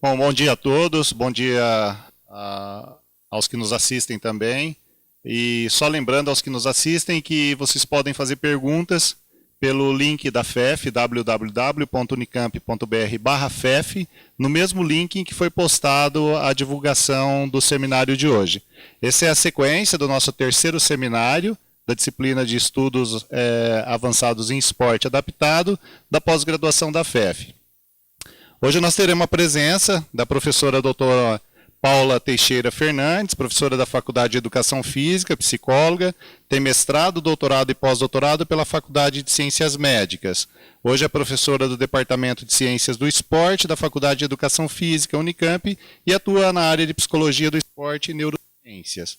Bom, bom dia a todos, bom dia aos que nos assistem também. E só lembrando aos que nos assistem que vocês podem fazer perguntas pelo link da FEF, www.unicamp.br/FEF, no mesmo link em que foi postado a divulgação do seminário de hoje. Essa é a sequência do nosso terceiro seminário da disciplina de estudos avançados em esporte adaptado da pós-graduação da FEF. Hoje nós teremos a presença da professora doutora Paula Teixeira Fernandes, professora da Faculdade de Educação Física, psicóloga, tem mestrado, doutorado e pós-doutorado pela Faculdade de Ciências Médicas. Hoje é professora do Departamento de Ciências do Esporte da Faculdade de Educação Física, Unicamp, e atua na área de Psicologia do Esporte e Neurociências.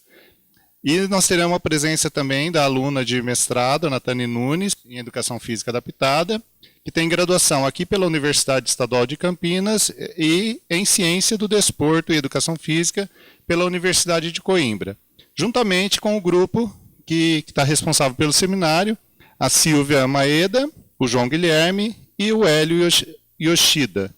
E nós teremos a presença também da aluna de mestrado, Natane Nunes, em Educação Física Adaptada, que tem graduação aqui pela Universidade Estadual de Campinas e em Ciência do Desporto e Educação Física pela Universidade de Coimbra, juntamente com o grupo que está responsável pelo seminário, a Silvia Maeda, o João Guilherme e o Hélio Yoshida.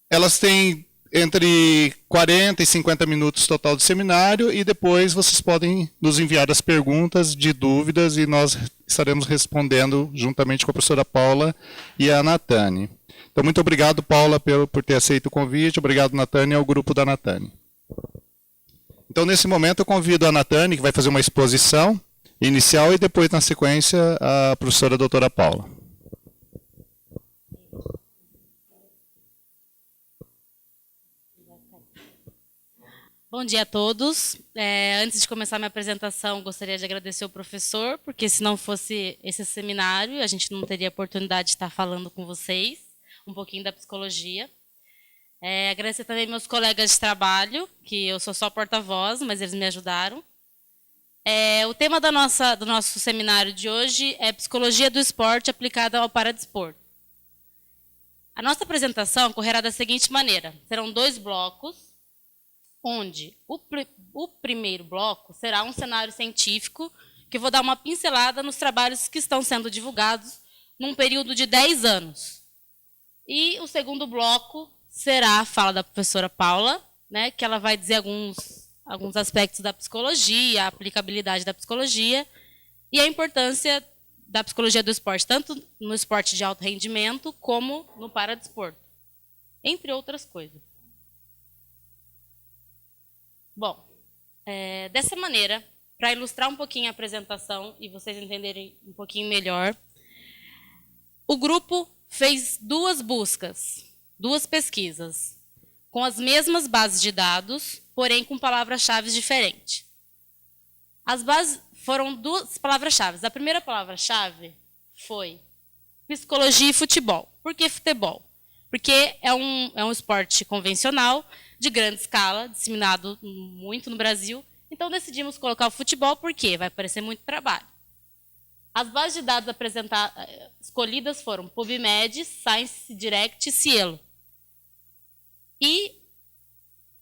Elas têm entre 40 e 50 minutos total de seminário e depois vocês podem nos enviar as perguntas de dúvidas e nós estaremos respondendo juntamente com a professora Paula e a Natane. Então, muito obrigado, Paula, por ter aceito o convite. Obrigado, Natane, ao grupo da Natane. Então, nesse momento, eu convido a Natane, que vai fazer uma exposição inicial, e depois, na sequência, a professora doutora Paula. Bom dia a todos. Antes de começar minha apresentação, gostaria de agradecer ao professor, porque se não fosse esse seminário, a gente não teria a oportunidade de estar falando com vocês um pouquinho da psicologia. Agradecer também meus colegas de trabalho, que eu sou só porta-voz, mas eles me ajudaram. O tema do nosso seminário de hoje é Psicologia do Esporte aplicada ao paradesporto. A nossa apresentação correrá da seguinte maneira: serão 2 blocos, onde o primeiro bloco será um cenário científico, que eu vou dar uma pincelada nos trabalhos que estão sendo divulgados num período de 10 anos. E o segundo bloco será a fala da professora Paula, né, que ela vai dizer alguns aspectos da psicologia, a aplicabilidade da psicologia e a importância da psicologia do esporte, tanto no esporte de alto rendimento como no paradesporto, entre outras coisas. Bom, dessa maneira, para ilustrar um pouquinho a apresentação e vocês entenderem um pouquinho melhor, o grupo fez 2 buscas, 2 pesquisas, com as mesmas bases de dados, porém com palavras-chave diferentes. As bases foram 2 palavras-chave. A primeira palavra-chave foi psicologia e futebol. Por que futebol? Porque é um esporte convencional, de grande escala, disseminado muito no Brasil. Então, decidimos colocar o futebol porque vai parecer muito trabalho. As bases de dados escolhidas foram PubMed, ScienceDirect e Cielo. E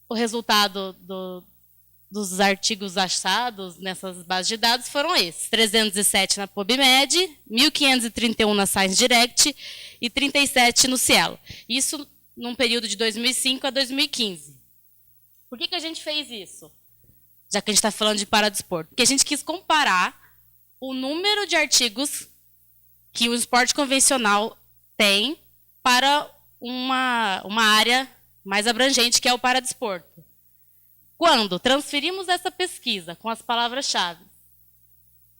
o resultado dos artigos achados nessas bases de dados foram esses: 307 na PubMed, 1.531 na ScienceDirect e 37 no Cielo. Isso num período de 2005 a 2015. Por que a gente fez isso? Já que a gente está falando de paradesporto. Porque a gente quis comparar o número de artigos que o esporte convencional tem para uma área mais abrangente, que é o paradesporto. Quando transferimos essa pesquisa com as palavras-chave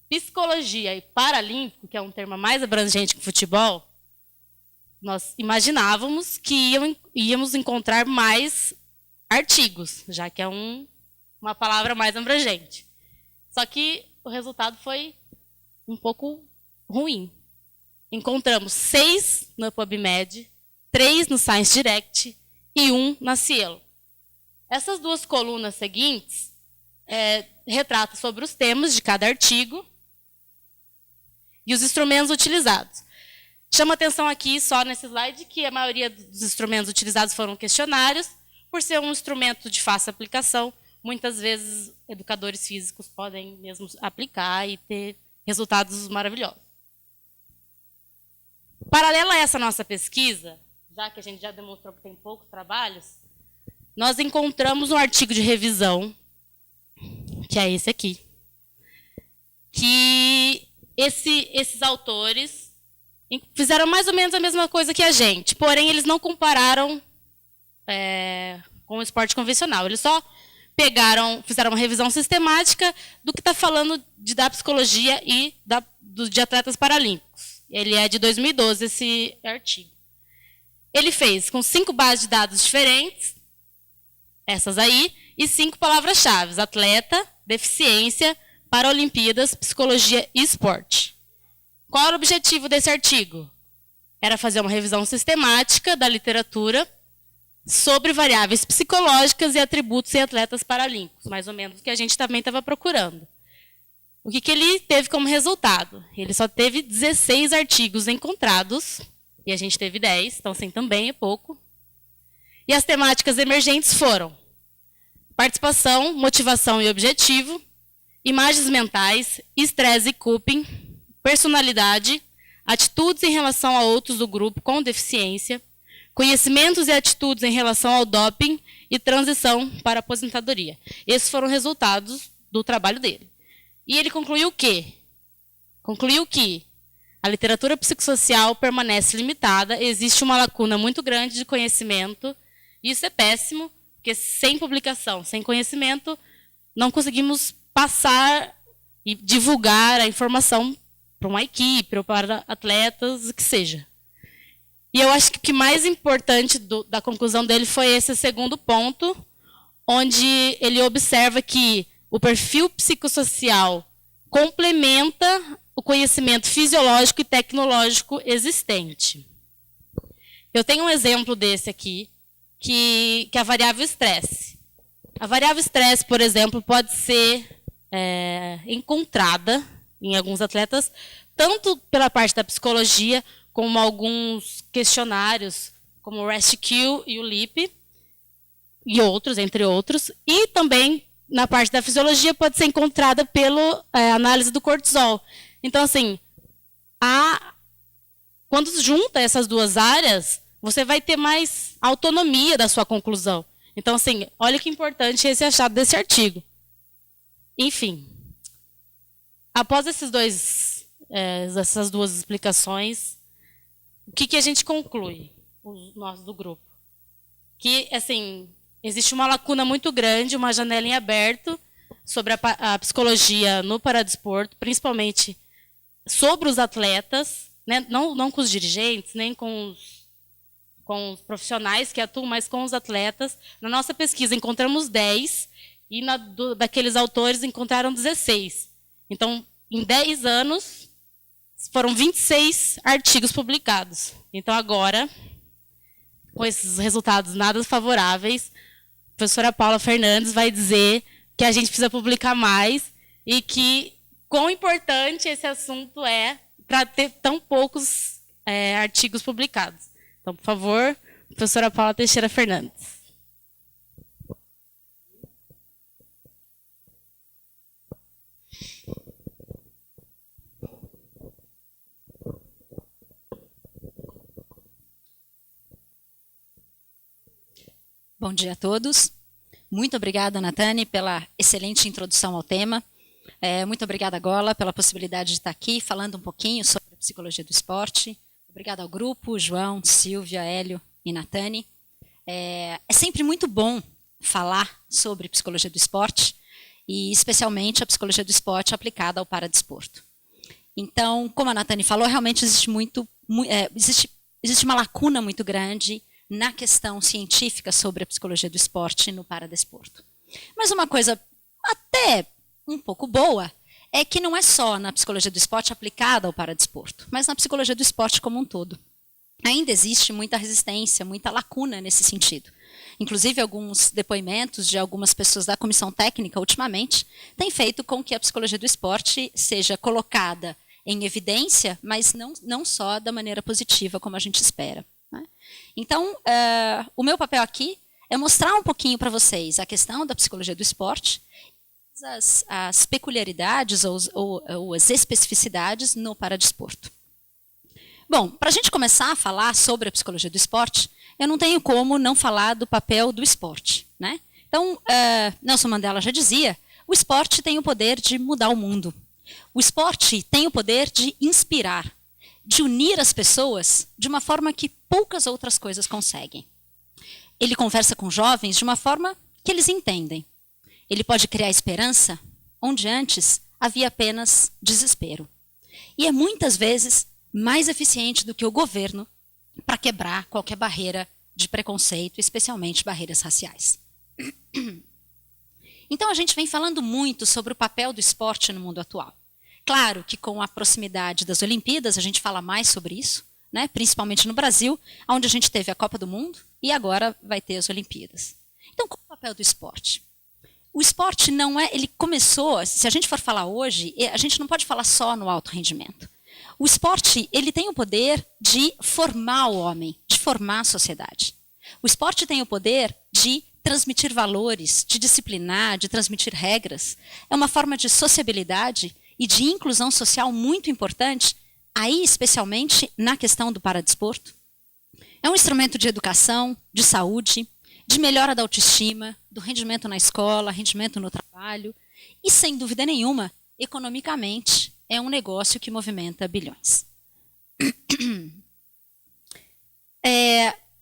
psicologia e paralímpico, que é um termo mais abrangente que futebol, nós imaginávamos que íamos encontrar mais artigos, já que é uma palavra mais abrangente. Só que o resultado foi um pouco ruim. Encontramos 6 na PubMed, 3 no ScienceDirect e 1 na Cielo. Essas 2 colunas seguintes retratam sobre os temas de cada artigo e os instrumentos utilizados. Chama atenção aqui, só nesse slide, que a maioria dos instrumentos utilizados foram questionários. Por ser um instrumento de fácil aplicação, muitas vezes educadores físicos podem mesmo aplicar e ter resultados maravilhosos. Paralela a essa nossa pesquisa, já que a gente já demonstrou que tem poucos trabalhos, nós encontramos um artigo de revisão, que é esse aqui, que esses autores fizeram mais ou menos a mesma coisa que a gente, porém eles não compararam com o esporte convencional. Eles só fizeram uma revisão sistemática do que está falando da psicologia e de atletas paralímpicos. Ele é de 2012, esse artigo. Ele fez com 5 bases de dados diferentes, essas aí, e 5 palavras-chave: atleta, deficiência, Paralimpíadas, psicologia e esporte. Qual era o objetivo desse artigo? Era fazer uma revisão sistemática da literatura sobre variáveis psicológicas e atributos em atletas paralímpicos, mais ou menos o que a gente também estava procurando. O que ele teve como resultado? Ele só teve 16 artigos encontrados, e a gente teve 10, então assim, também é pouco. E as temáticas emergentes foram participação, motivação e objetivo, imagens mentais, estresse e coping, personalidade, atitudes em relação a outros do grupo com deficiência, conhecimentos e atitudes em relação ao doping e transição para a aposentadoria. Esses foram resultados do trabalho dele. E ele concluiu o quê? Concluiu que a literatura psicossocial permanece limitada, existe uma lacuna muito grande de conhecimento, e isso é péssimo, porque sem publicação, sem conhecimento, não conseguimos passar e divulgar a informação para uma equipe ou para atletas, o que seja. E eu acho que o que mais importante da conclusão dele foi esse segundo ponto, onde ele observa que o perfil psicossocial complementa o conhecimento fisiológico e tecnológico existente. Eu tenho um exemplo desse aqui, que é a variável estresse. A variável estresse, por exemplo, pode ser encontrada em alguns atletas, tanto pela parte da psicologia, como alguns questionários, como o REST-Q e o LEAP, e outros, entre outros, e também na parte da fisiologia pode ser encontrada pela análise do cortisol. Então, assim, quando junta essas duas áreas, você vai ter mais autonomia da sua conclusão. Então, assim, olha que importante esse achado desse artigo. Enfim, após essas duas explicações, o que a gente conclui, nós do grupo? Que, assim, existe uma lacuna muito grande, uma janela em aberto sobre a psicologia no paradesporto, principalmente sobre os atletas, né? Não com os dirigentes, nem com os profissionais que atuam, mas com os atletas. Na nossa pesquisa encontramos 10 e daqueles autores encontraram 16. Então, em 10 anos, foram 26 artigos publicados. Então, agora, com esses resultados nada favoráveis, a professora Paula Fernandes vai dizer que a gente precisa publicar mais e que quão importante esse assunto é para ter tão poucos artigos publicados. Então, por favor, professora Paula Teixeira Fernandes. Bom dia a todos. Muito obrigada, Natane, pela excelente introdução ao tema. Muito obrigada, Gola, pela possibilidade de estar aqui falando um pouquinho sobre a psicologia do esporte. Obrigada ao grupo, João, Silvia, Hélio e Natane. É sempre muito bom falar sobre psicologia do esporte e especialmente a psicologia do esporte aplicada ao paradesporto. Então, como a Natane falou, realmente existe uma lacuna muito grande na questão científica sobre a psicologia do esporte no paradesporto. Mas uma coisa até um pouco boa é que não é só na psicologia do esporte aplicada ao paradesporto, mas na psicologia do esporte como um todo. Ainda existe muita resistência, muita lacuna nesse sentido. Inclusive, alguns depoimentos de algumas pessoas da comissão técnica, ultimamente, têm feito com que a psicologia do esporte seja colocada em evidência, mas não só da maneira positiva, como a gente espera. Então, o meu papel aqui é mostrar um pouquinho para vocês a questão da psicologia do esporte, as peculiaridades ou as especificidades no paradesporto. Bom, para a gente começar a falar sobre a psicologia do esporte, eu não tenho como não falar do papel do esporte, né? Então, Nelson Mandela já dizia, o esporte tem o poder de mudar o mundo. O esporte tem o poder de inspirar, de unir as pessoas de uma forma que poucas outras coisas conseguem. Ele conversa com jovens de uma forma que eles entendem. Ele pode criar esperança onde antes havia apenas desespero. E é muitas vezes mais eficiente do que o governo para quebrar qualquer barreira de preconceito, especialmente barreiras raciais. Então a gente vem falando muito sobre o papel do esporte no mundo atual. Claro que com a proximidade das Olimpíadas a gente fala mais sobre isso, né? Principalmente no Brasil, onde a gente teve a Copa do Mundo e agora vai ter as Olimpíadas. Então qual é o papel do esporte? O esporte não é, ele começou, se a gente for falar hoje, a gente não pode falar só no alto rendimento. O esporte, ele tem o poder de formar o homem, de formar a sociedade. O esporte tem o poder de transmitir valores, de disciplinar, de transmitir regras. É uma forma de sociabilidade e de inclusão social muito importante, aí especialmente na questão do paradesporto. É um instrumento de educação, de saúde, de melhora da autoestima, do rendimento na escola, rendimento no trabalho e, sem dúvida nenhuma, economicamente, é um negócio que movimenta bilhões.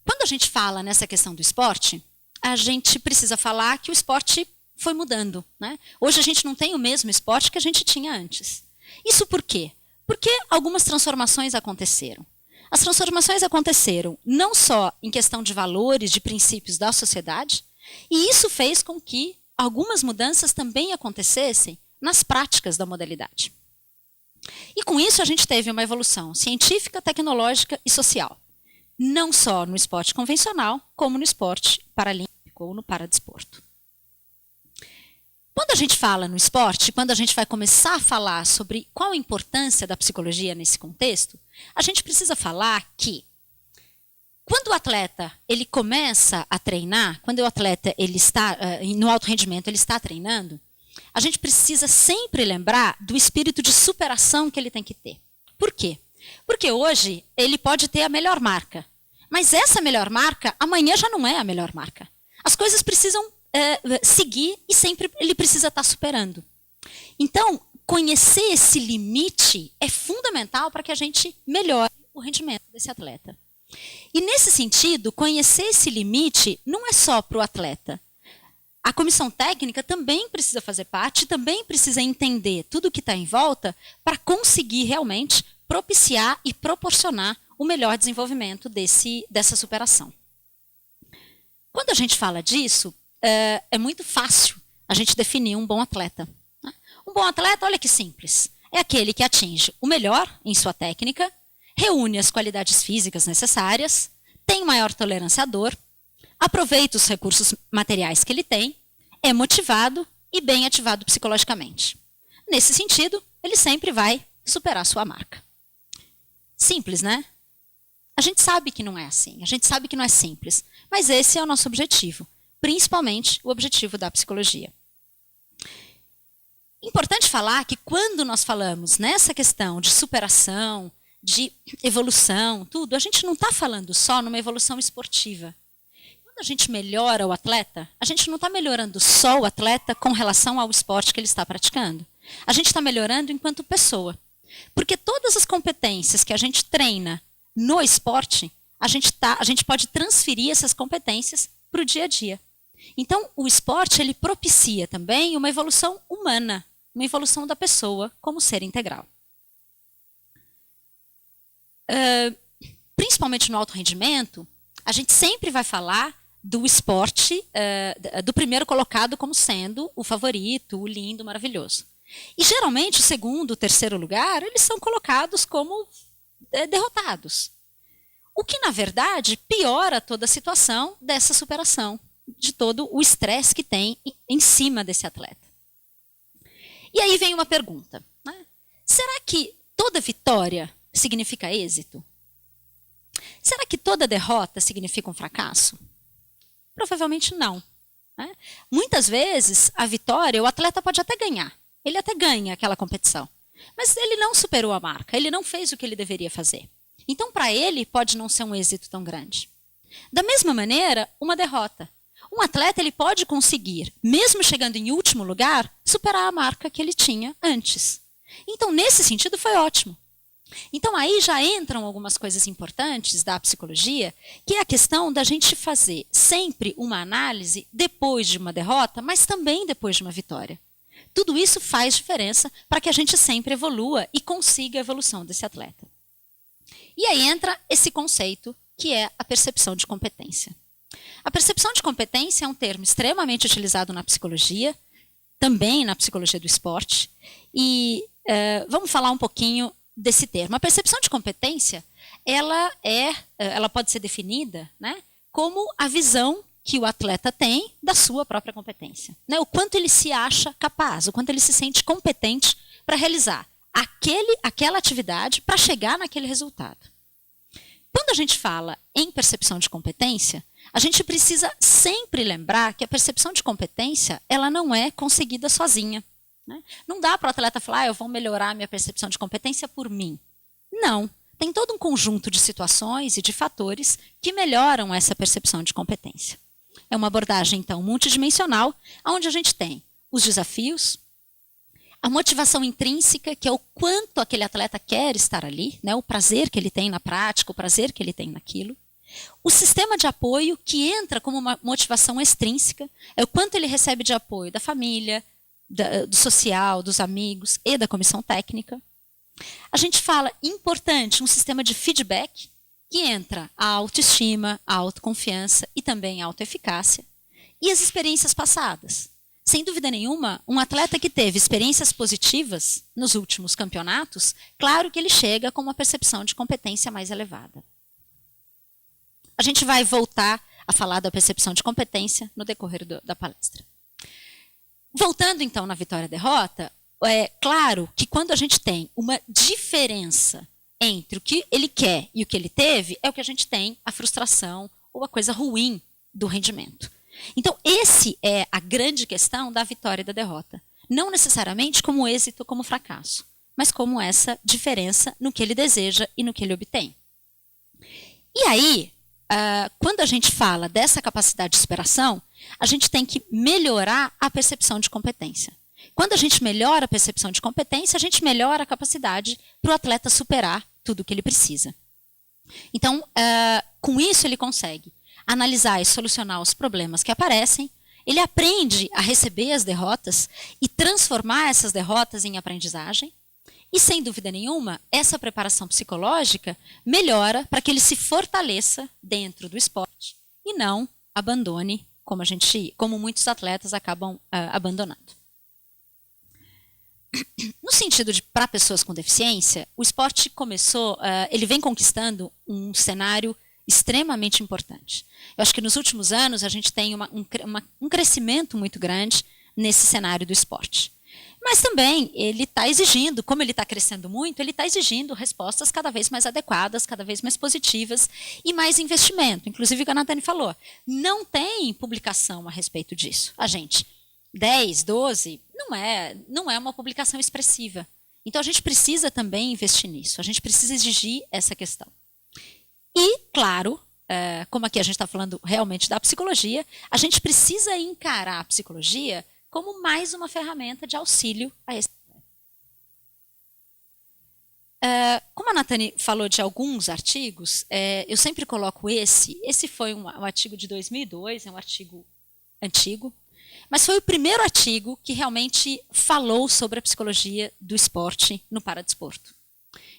Quando a gente fala nessa questão do esporte, a gente precisa falar que o esporte foi mudando, né? Hoje a gente não tem o mesmo esporte que a gente tinha antes. Isso por quê? Porque algumas transformações aconteceram. As transformações aconteceram não só em questão de valores, de princípios da sociedade, e isso fez com que algumas mudanças também acontecessem nas práticas da modalidade. E com isso a gente teve uma evolução científica, tecnológica e social. Não só no esporte convencional, como no esporte paralímpico ou no paradesporto. Quando a gente fala no esporte, quando a gente vai começar a falar sobre qual a importância da psicologia nesse contexto, a gente precisa falar que quando o atleta ele começa a treinar, quando o atleta ele está no alto rendimento, ele está treinando, a gente precisa sempre lembrar do espírito de superação que ele tem que ter. Por quê? Porque hoje ele pode ter a melhor marca, mas essa melhor marca amanhã já não é a melhor marca. As coisas precisam seguir e sempre ele precisa estar superando. Então, conhecer esse limite é fundamental para que a gente melhore o rendimento desse atleta. E nesse sentido, conhecer esse limite não é só para o atleta. A comissão técnica também precisa fazer parte, também precisa entender tudo o que está em volta para conseguir realmente propiciar e proporcionar o melhor desenvolvimento dessa superação. Quando a gente fala disso, é muito fácil a gente definir um bom atleta. Né? Um bom atleta, olha que simples, é aquele que atinge o melhor em sua técnica, reúne as qualidades físicas necessárias, tem maior tolerância à dor, aproveita os recursos materiais que ele tem, é motivado e bem ativado psicologicamente. Nesse sentido, ele sempre vai superar sua marca. Simples, né? A gente sabe que não é assim, a gente sabe que não é simples, mas esse é o nosso objetivo, principalmente o objetivo da psicologia. Importante falar que quando nós falamos nessa questão de superação, de evolução, tudo, a gente não está falando só numa evolução esportiva. Quando a gente melhora o atleta, a gente não está melhorando só o atleta com relação ao esporte que ele está praticando. A gente está melhorando enquanto pessoa. Porque todas as competências que a gente treina no esporte, a gente pode transferir essas competências para o dia a dia. Então, o esporte ele propicia também uma evolução humana, uma evolução da pessoa como ser integral. Principalmente no alto rendimento, a gente sempre vai falar do esporte, do primeiro colocado como sendo o favorito, o lindo, maravilhoso. E geralmente o segundo, o terceiro lugar, eles são colocados como derrotados. O que, na verdade, piora toda a situação dessa superação, de todo o estresse que tem em cima desse atleta. E aí vem uma pergunta, né? Será que toda vitória significa êxito? Será que toda derrota significa um fracasso? Provavelmente não. Né? Muitas vezes, a vitória, o atleta pode até ganhar. Ele até ganha aquela competição. Mas ele não superou a marca, ele não fez o que ele deveria fazer. Então, para ele, pode não ser um êxito tão grande. Da mesma maneira, uma derrota. Um atleta ele pode conseguir, mesmo chegando em último lugar, superar a marca que ele tinha antes. Então, nesse sentido, foi ótimo. Então, aí já entram algumas coisas importantes da psicologia, que é a questão da gente fazer sempre uma análise depois de uma derrota, mas também depois de uma vitória. Tudo isso faz diferença para que a gente sempre evolua e consiga a evolução desse atleta. E aí entra esse conceito, que é a percepção de competência. A percepção de competência é um termo extremamente utilizado na psicologia, também na psicologia do esporte, e vamos falar um pouquinho desse termo. A percepção de competência, ela pode ser definida, né, como a visão que o atleta tem da sua própria competência. Né? O quanto ele se acha capaz, o quanto ele se sente competente para realizar aquela atividade para chegar naquele resultado. Quando a gente fala em percepção de competência, a gente precisa sempre lembrar que a percepção de competência ela não é conseguida sozinha. Né? Não dá para o atleta falar, eu vou melhorar a minha percepção de competência por mim. Não. Tem todo um conjunto de situações e de fatores que melhoram essa percepção de competência. É uma abordagem, então, multidimensional, onde a gente tem os desafios, a motivação intrínseca, que é o quanto aquele atleta quer estar ali, né? O prazer que ele tem na prática, o prazer que ele tem naquilo. O sistema de apoio, que entra como uma motivação extrínseca, é o quanto ele recebe de apoio da família, do social, dos amigos e da comissão técnica. A gente fala, importante, um sistema de feedback, que entra a autoestima, a autoconfiança e também a autoeficácia. E as experiências passadas. Sem dúvida nenhuma, um atleta que teve experiências positivas nos últimos campeonatos, claro que ele chega com uma percepção de competência mais elevada. A gente vai voltar a falar da percepção de competência no decorrer da palestra. Voltando então na vitória-derrota, é claro que quando a gente tem uma diferença entre o que ele quer e o que ele teve, é o que a gente tem a frustração ou a coisa ruim do rendimento. Então, esse é a grande questão da vitória e da derrota. Não necessariamente como êxito ou como fracasso, mas como essa diferença no que ele deseja e no que ele obtém. E aí, quando a gente fala dessa capacidade de superação, a gente tem que melhorar a percepção de competência. Quando a gente melhora a percepção de competência, a gente melhora a capacidade para o atleta superar tudo o que ele precisa. Então, com isso ele consegue analisar e solucionar os problemas que aparecem, ele aprende a receber as derrotas e transformar essas derrotas em aprendizagem, e sem dúvida nenhuma, essa preparação psicológica melhora para que ele se fortaleça dentro do esporte e não abandone, como muitos atletas acabam abandonando. No sentido de para pessoas com deficiência, o esporte ele vem conquistando um cenário extremamente importante. Eu acho que nos últimos anos a gente tem um crescimento muito grande nesse cenário do esporte. Mas também ele está exigindo, como ele está crescendo muito, ele está exigindo respostas cada vez mais adequadas, cada vez mais positivas e mais investimento. Inclusive, o que a Natane falou, não tem publicação a respeito disso. A gente, 10, 12, não é uma publicação expressiva. Então, a gente precisa também investir nisso, a gente precisa exigir essa questão. E, claro, como aqui a gente está falando realmente da psicologia, a gente precisa encarar a psicologia como mais uma ferramenta de auxílio a esse. Como a Natane falou de alguns artigos, eu sempre coloco esse foi um artigo de 2002, é um artigo antigo, mas foi o primeiro artigo que realmente falou sobre a psicologia do esporte no paradesporto.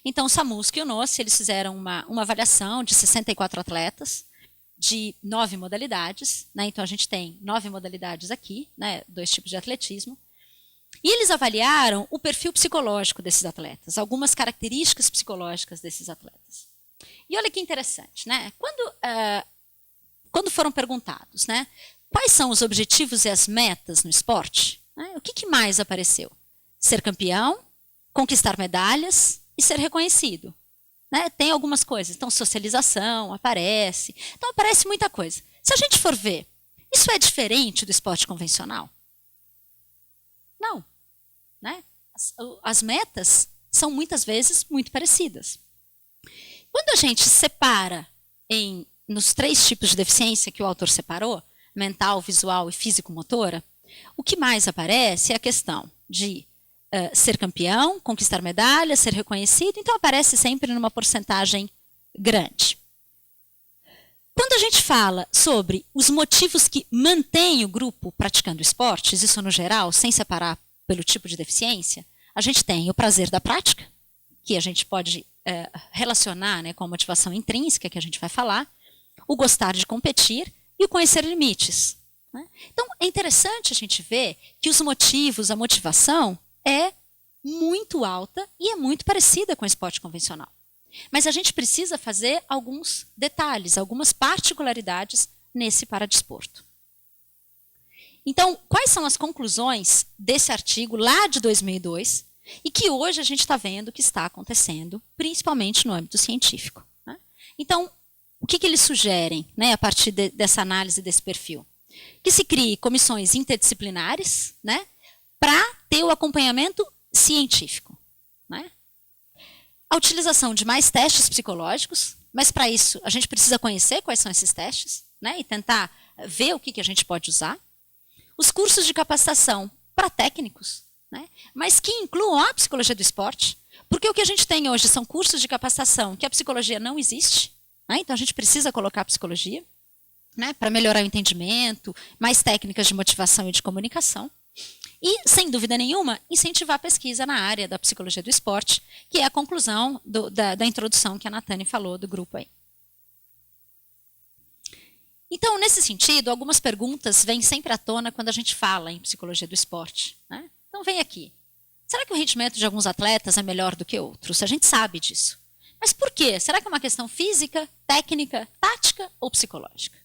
Então, o Samusk e o Nossi, eles fizeram uma avaliação de 64 atletas, de 9 modalidades, né? Então a gente tem 9 modalidades aqui, né? 2 tipos de atletismo, e eles avaliaram o perfil psicológico desses atletas, algumas características psicológicas desses atletas. E olha que interessante, né? Quando foram perguntados, né? Quais são os objetivos e as metas no esporte? Né? O que mais apareceu? Ser campeão, conquistar medalhas e ser reconhecido. Né? Tem algumas coisas. Então, socialização aparece. Então, aparece muita coisa. Se a gente for ver, isso é diferente do esporte convencional? Não. Né? As metas são muitas vezes muito parecidas. Quando a gente separa nos 3 tipos de deficiência que o autor separou, mental, visual e físico-motora, o que mais aparece é a questão de ser campeão, conquistar medalhas, ser reconhecido, então aparece sempre numa porcentagem grande. Quando a gente fala sobre os motivos que mantêm o grupo praticando esportes, isso no geral, sem separar pelo tipo de deficiência, a gente tem o prazer da prática, que a gente pode relacionar, né, com a motivação intrínseca, que a gente vai falar, o gostar de competir e o conhecer limites. Né? Então, é interessante a gente ver que os motivos, a motivação é muito alta e é muito parecida com o esporte convencional. Mas a gente precisa fazer alguns detalhes, algumas particularidades nesse paradesporto. Então, quais são as conclusões desse artigo lá de 2002 e que hoje a gente está vendo que está acontecendo, principalmente no âmbito científico? Né? Então, o que eles sugerem, né, a partir dessa análise desse perfil? Que se crie comissões interdisciplinares, né, para ter o acompanhamento científico. Né? A utilização de mais testes psicológicos, mas para isso a gente precisa conhecer quais são esses testes, né, e tentar ver o que a gente pode usar. Os cursos de capacitação para técnicos, né, mas que incluam a psicologia do esporte, porque o que a gente tem hoje são cursos de capacitação que a psicologia não existe, né, então a gente precisa colocar a psicologia, né, para melhorar o entendimento, mais técnicas de motivação e de comunicação. E, sem dúvida nenhuma, incentivar a pesquisa na área da psicologia do esporte, que é a conclusão da introdução que a Natane falou do grupo aí. Então, nesse sentido, algumas perguntas vêm sempre à tona quando a gente fala em psicologia do esporte. Né? Então, vem aqui. Será que o rendimento de alguns atletas é melhor do que outros? A gente sabe disso. Mas por quê? Será que é uma questão física, técnica, tática ou psicológica?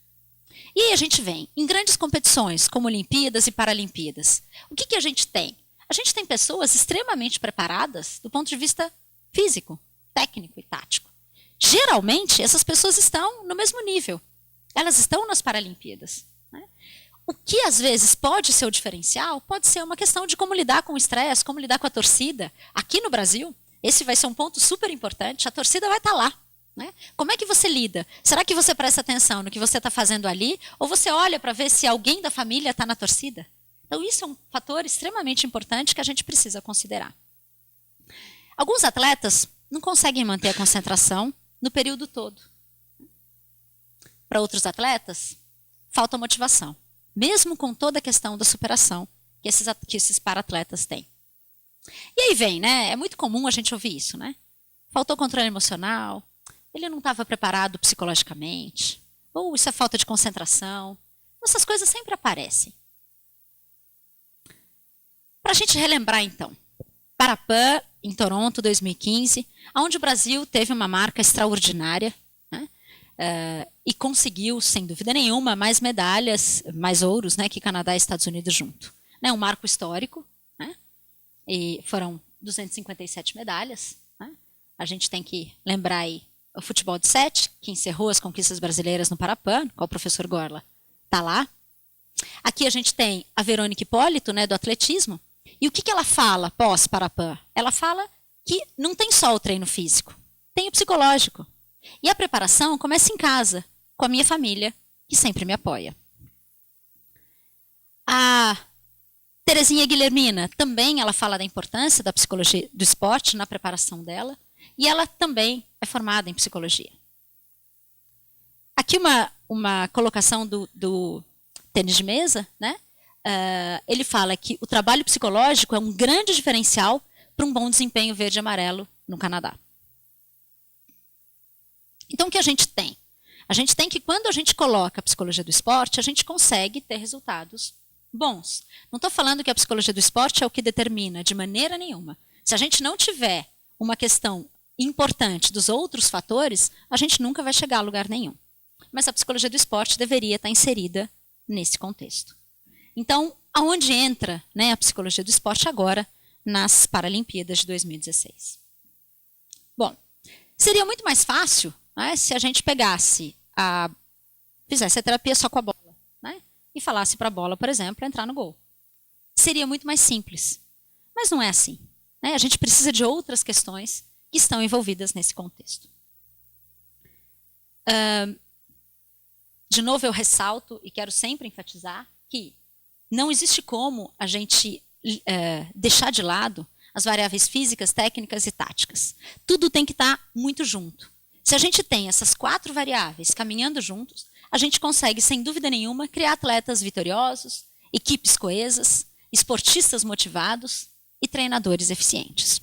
E aí a gente vem em grandes competições, como Olimpíadas e Paralimpíadas. O que a gente tem? A gente tem pessoas extremamente preparadas do ponto de vista físico, técnico e tático. Geralmente, essas pessoas estão no mesmo nível. Elas estão nas Paralimpíadas. Né? O que às vezes pode ser o diferencial, pode ser uma questão de como lidar com o estresse, como lidar com a torcida. Aqui no Brasil, esse vai ser um ponto super importante, a torcida vai estar lá. Né? Como é que você lida? Será que você presta atenção no que você está fazendo ali? Ou você olha para ver se alguém da família está na torcida? Então, isso é um fator extremamente importante que a gente precisa considerar. Alguns atletas não conseguem manter a concentração no período todo. Para outros atletas, falta motivação, mesmo com toda a questão da superação que esses para-atletas têm. E aí vem, né? É muito comum a gente ouvir isso, né? Faltou controle emocional, ele não estava preparado psicologicamente, ou isso é falta de concentração. Essas coisas sempre aparecem. Para a gente relembrar, então, Parapan, em Toronto, 2015, onde o Brasil teve uma marca extraordinária, né, e conseguiu, sem dúvida nenhuma, mais medalhas, mais ouros, né, que Canadá e Estados Unidos junto. Né, um marco histórico, né, e foram 257 medalhas. Né, a gente tem que lembrar aí o futebol de 7, que encerrou as conquistas brasileiras no Parapan, qual o professor Gorla está lá. Aqui a gente tem a Verônica Hipólito, né, do atletismo. E o que ela fala pós-Parapan? Ela fala que não tem só o treino físico, tem o psicológico. E a preparação começa em casa, com a minha família, que sempre me apoia. A Terezinha Guilhermina, também ela fala da importância da psicologia do esporte na preparação dela. E ela também é formada em psicologia. Aqui uma colocação do tênis de mesa, né? Ele fala que o trabalho psicológico é um grande diferencial para um bom desempenho verde e amarelo no Canadá. Então, o que a gente tem? A gente tem que, quando a gente coloca a psicologia do esporte, a gente consegue ter resultados bons. Não estou falando que a psicologia do esporte é o que determina, de maneira nenhuma. Se a gente não tiver uma questão importante dos outros fatores, a gente nunca vai chegar a lugar nenhum. Mas a psicologia do esporte deveria estar inserida nesse contexto. Então, aonde entra, né, a psicologia do esporte agora nas Paralimpíadas de 2016? Bom, seria muito mais fácil, né, se a gente fizesse a terapia só com a bola, né, e falasse para a bola, por exemplo, entrar no gol. Seria muito mais simples. Mas não é assim. Né? A gente precisa de outras questões que estão envolvidas nesse contexto. de novo eu ressalto e quero sempre enfatizar que não existe como a gente deixar de lado as variáveis físicas, técnicas e táticas. Tudo tem que estar muito junto. Se a gente tem essas 4 variáveis caminhando juntos, a gente consegue, sem dúvida nenhuma, criar atletas vitoriosos, equipes coesas, esportistas motivados e treinadores eficientes.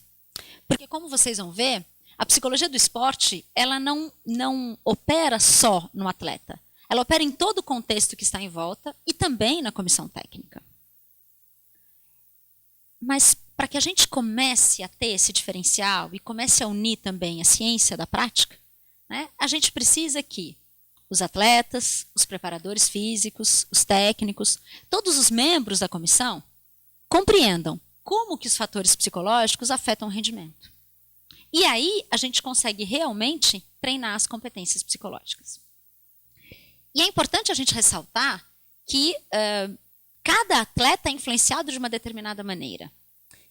Porque, como vocês vão ver, a psicologia do esporte, ela não opera só no atleta. Ela opera em todo o contexto que está em volta e também na comissão técnica. Mas, para que a gente comece a ter esse diferencial e comece a unir também a ciência da prática, né, a gente precisa que os atletas, os preparadores físicos, os técnicos, todos os membros da comissão compreendam como que os fatores psicológicos afetam o rendimento. E aí a gente consegue realmente treinar as competências psicológicas. E é importante a gente ressaltar que cada atleta é influenciado de uma determinada maneira.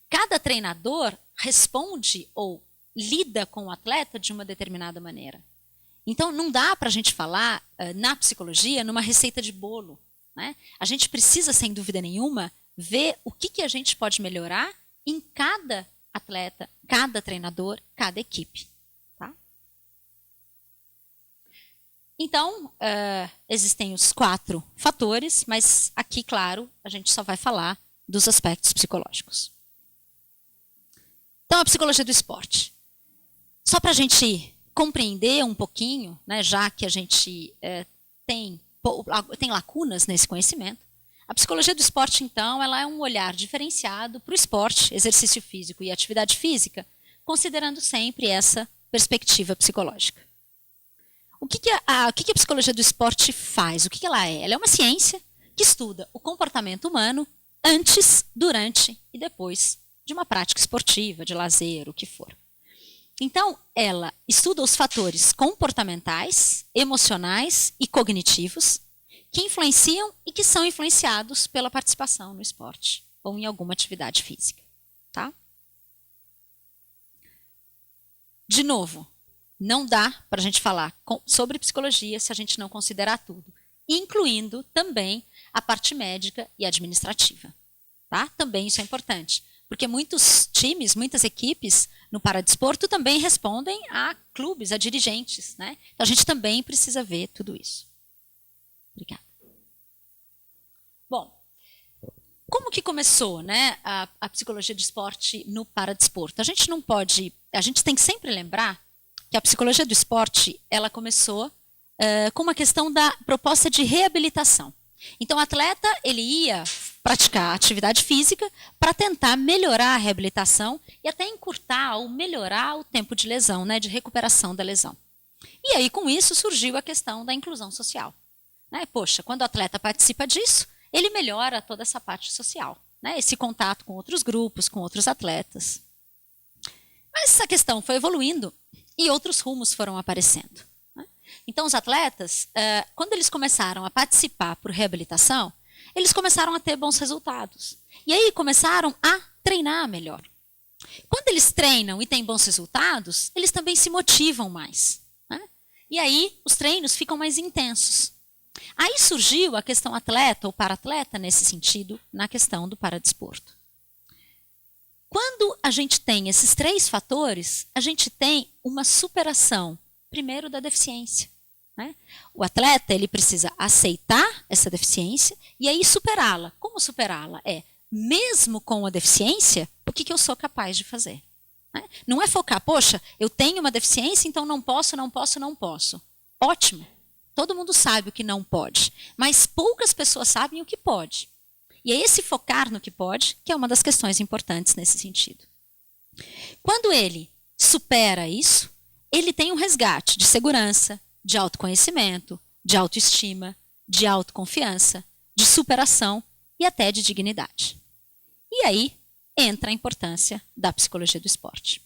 Cada treinador responde ou lida com o atleta de uma determinada maneira. Então, não dá para a gente falar na psicologia numa receita de bolo, né? A gente precisa, sem dúvida nenhuma, ver o que a gente pode melhorar em cada atleta, cada treinador, cada equipe. Tá? Então, existem os 4 fatores, mas aqui, claro, a gente só vai falar dos aspectos psicológicos. Então, a psicologia do esporte. Só para a gente compreender um pouquinho, né, já que a gente tem lacunas nesse conhecimento, a psicologia do esporte, então, ela é um olhar diferenciado para o esporte, exercício físico e atividade física, considerando sempre essa perspectiva psicológica. O que a psicologia do esporte faz? O que ela é? Ela é uma ciência que estuda o comportamento humano antes, durante e depois de uma prática esportiva, de lazer, o que for. Então, ela estuda os fatores comportamentais, emocionais e cognitivos que influenciam e que são influenciados pela participação no esporte ou em alguma atividade física. Tá? De novo, não dá para a gente falar sobre psicologia se a gente não considerar tudo, incluindo também a parte médica e administrativa. Tá? Também isso é importante. Porque muitos times, muitas equipes no paradesporto também respondem a clubes, a dirigentes. Né? Então, a gente também precisa ver tudo isso. Obrigada. Bom, como que começou, né, a psicologia do esporte no paradesporto? A gente tem que sempre lembrar que a psicologia do esporte, ela começou com uma questão da proposta de reabilitação. Então, o atleta, ele ia praticar atividade física para tentar melhorar a reabilitação e até encurtar ou melhorar o tempo de lesão, né, de recuperação da lesão. E aí, com isso, surgiu a questão da inclusão social. Né? Poxa, quando o atleta participa disso, ele melhora toda essa parte social, né? Esse contato com outros grupos, com outros atletas. Mas essa questão foi evoluindo e outros rumos foram aparecendo. Né? Então, os atletas, quando eles começaram a participar por reabilitação, eles começaram a ter bons resultados. E aí começaram a treinar melhor. Quando eles treinam e têm bons resultados, eles também se motivam mais. Né? E aí os treinos ficam mais intensos. Aí surgiu a questão atleta ou para-atleta nesse sentido, na questão do paradesporto. Quando a gente tem esses 3 fatores, a gente tem uma superação, primeiro, da deficiência. Né? O atleta, ele precisa aceitar essa deficiência e aí superá-la. Como superá-la? Mesmo com a deficiência, o que eu sou capaz de fazer? Né? Não é focar, poxa, eu tenho uma deficiência, então não posso. Ótimo, todo mundo sabe o que não pode, mas poucas pessoas sabem o que pode. E é esse focar no que pode que é uma das questões importantes nesse sentido. Quando ele supera isso, ele tem um resgate de segurança, de autoconhecimento, de autoestima, de autoconfiança, de superação e até de dignidade. E aí entra a importância da psicologia do esporte.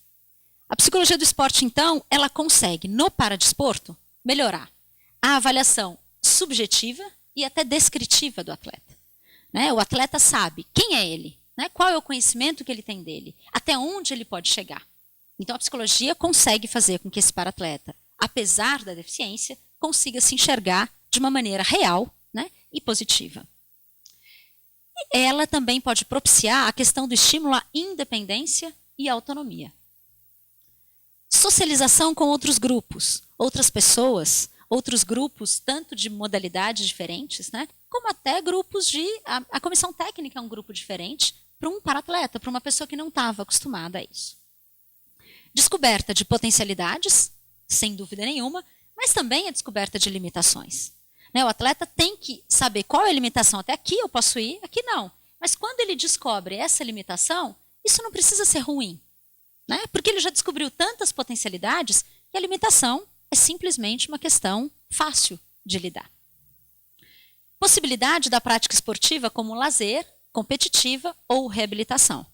A psicologia do esporte, então, ela consegue, no paradesporto, melhorar a avaliação subjetiva e até descritiva do atleta. Né? O atleta sabe quem é ele, né? Qual é o conhecimento que ele tem dele, até onde ele pode chegar. Então, a psicologia consegue fazer com que esse para-atleta, apesar da deficiência, consiga se enxergar de uma maneira real, né, e positiva. Ela também pode propiciar a questão do estímulo à independência e autonomia. Socialização com outros grupos, outras pessoas, outros grupos, tanto de modalidades diferentes, né, como até grupos de... A comissão técnica é um grupo diferente para um paratleta, para uma pessoa que não estava acostumada a isso. Descoberta de potencialidades, sem dúvida nenhuma, mas também a descoberta de limitações. O atleta tem que saber qual é a limitação. Até aqui eu posso ir, aqui não. Mas quando ele descobre essa limitação, isso não precisa ser ruim. Né? Porque ele já descobriu tantas potencialidades que a limitação é simplesmente uma questão fácil de lidar. Possibilidade da prática esportiva como lazer, competitiva ou reabilitação.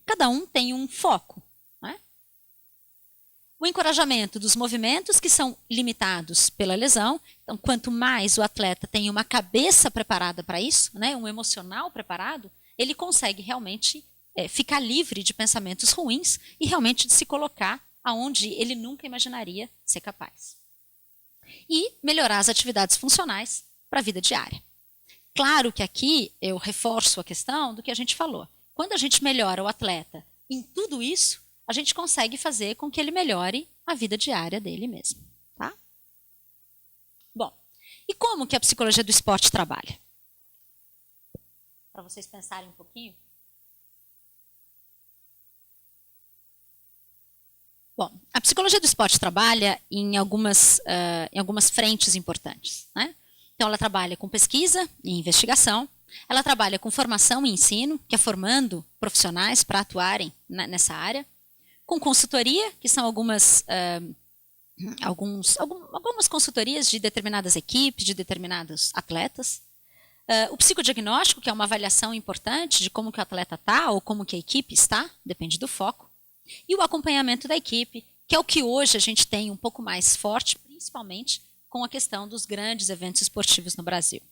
Cada um tem um foco. Né? O encorajamento dos movimentos que são limitados pela lesão. Então, quanto mais o atleta tem uma cabeça preparada para isso, né, um emocional preparado, ele consegue realmente ficar livre de pensamentos ruins e realmente de se colocar aonde ele nunca imaginaria ser capaz. E melhorar as atividades funcionais para a vida diária. Claro que aqui eu reforço a questão do que a gente falou. Quando a gente melhora o atleta em tudo isso, a gente consegue fazer com que ele melhore a vida diária dele mesmo. Tá? Bom, e como que a psicologia do esporte trabalha? Para vocês pensarem um pouquinho. Bom, a psicologia do esporte trabalha em algumas frentes importantes. Né? Então, ela trabalha com pesquisa e investigação, ela trabalha com formação e ensino, que é formando profissionais para atuarem nessa área, com consultoria, que são algumas consultorias de determinadas equipes, de determinados atletas, o psicodiagnóstico, que é uma avaliação importante de como que o atleta está ou como que a equipe está, depende do foco, e o acompanhamento da equipe, que é o que hoje a gente tem um pouco mais forte, principalmente com a questão dos grandes eventos esportivos no Brasil.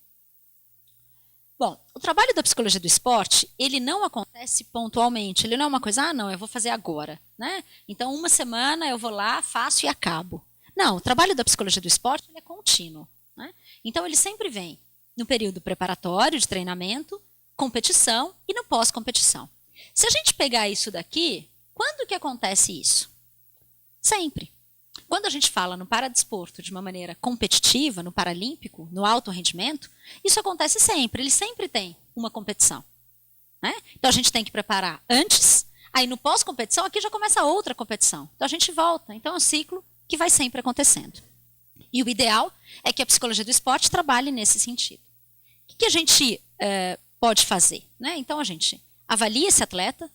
Bom, o trabalho da psicologia do esporte, ele não acontece pontualmente, ele não é uma coisa, não, eu vou fazer agora, né? Então, uma semana eu vou lá, faço e acabo. Não, o trabalho da psicologia do esporte ele é contínuo. Né? Então, ele sempre vem no período preparatório de treinamento, competição e no pós-competição. Se a gente pegar isso daqui, quando que acontece isso? Sempre. Quando a gente fala no paradesporto de uma maneira competitiva, no paralímpico, no alto rendimento, isso acontece sempre. Ele sempre tem uma competição. Né? Então a gente tem que preparar antes, aí no pós-competição aqui já começa outra competição. Então a gente volta. Então é um ciclo que vai sempre acontecendo. E o ideal é que a psicologia do esporte trabalhe nesse sentido. O que a gente pode fazer? Né? Então a gente avalia esse atleta,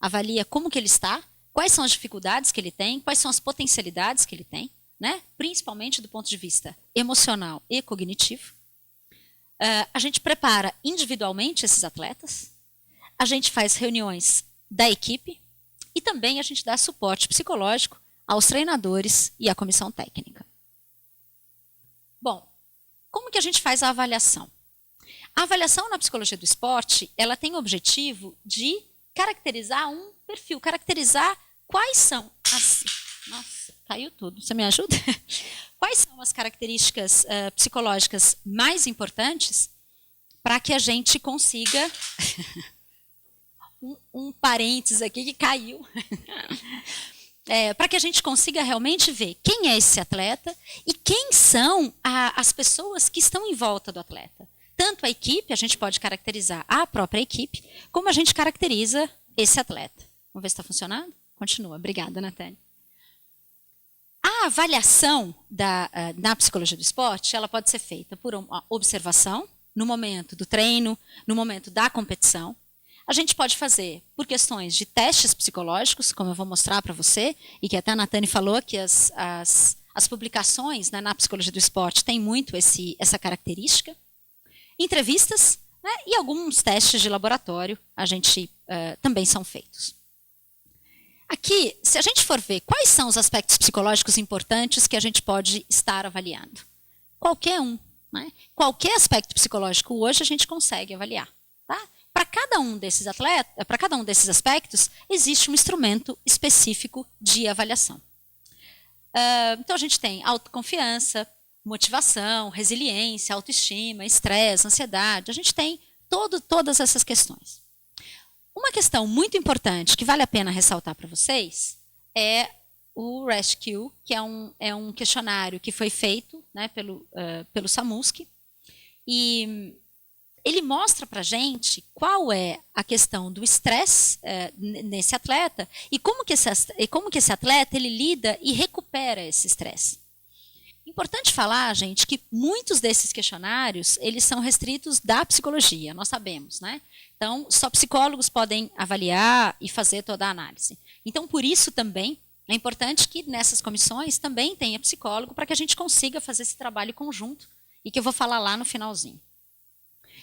avalia como que ele está, quais são as dificuldades que ele tem, quais são as potencialidades que ele tem, né? Principalmente do ponto de vista emocional e cognitivo. A gente prepara individualmente esses atletas, a gente faz reuniões da equipe e também a gente dá suporte psicológico aos treinadores e à comissão técnica. Bom, como que a gente faz a avaliação? A avaliação na psicologia do esporte, ela tem o objetivo de caracterizar um perfil, caracterizar quais são as... Nossa, caiu tudo, você me ajuda? Quais são as características psicológicas mais importantes para que a gente consiga... um parênteses aqui que caiu. Para que a gente consiga realmente ver quem é esse atleta e quem são as pessoas que estão em volta do atleta. Tanto a equipe, a gente pode caracterizar a própria equipe, como a gente caracteriza esse atleta. Vamos ver se está funcionando? Continua. Obrigada, Natânia. A avaliação na psicologia do esporte, ela pode ser feita por uma observação, no momento do treino, no momento da competição. A gente pode fazer por questões de testes psicológicos, como eu vou mostrar para você, e que até a Natânia falou que as publicações, né, na psicologia do esporte têm muito essa característica. Entrevistas, né, e alguns testes de laboratório também são feitos. Aqui, se a gente for ver quais são os aspectos psicológicos importantes que a gente pode estar avaliando. Qualquer um. Né? Qualquer aspecto psicológico hoje a gente consegue avaliar. Tá? Para cada um desses aspectos, existe um instrumento específico de avaliação. Então a gente tem autoconfiança, motivação, resiliência, autoestima, estresse, ansiedade. A gente tem todas essas questões. Uma questão muito importante que vale a pena ressaltar para vocês é o REST-Q, que é um questionário que foi feito, né, pelo Samuski, e ele mostra para a gente qual é a questão do estresse nesse atleta e como que esse atleta ele lida e recupera esse estresse. Importante falar, gente, que muitos desses questionários eles são restritos da psicologia, nós sabemos, né? Então, só psicólogos podem avaliar e fazer toda a análise. Então, por isso também é importante que nessas comissões também tenha psicólogo para que a gente consiga fazer esse trabalho conjunto e que eu vou falar lá no finalzinho.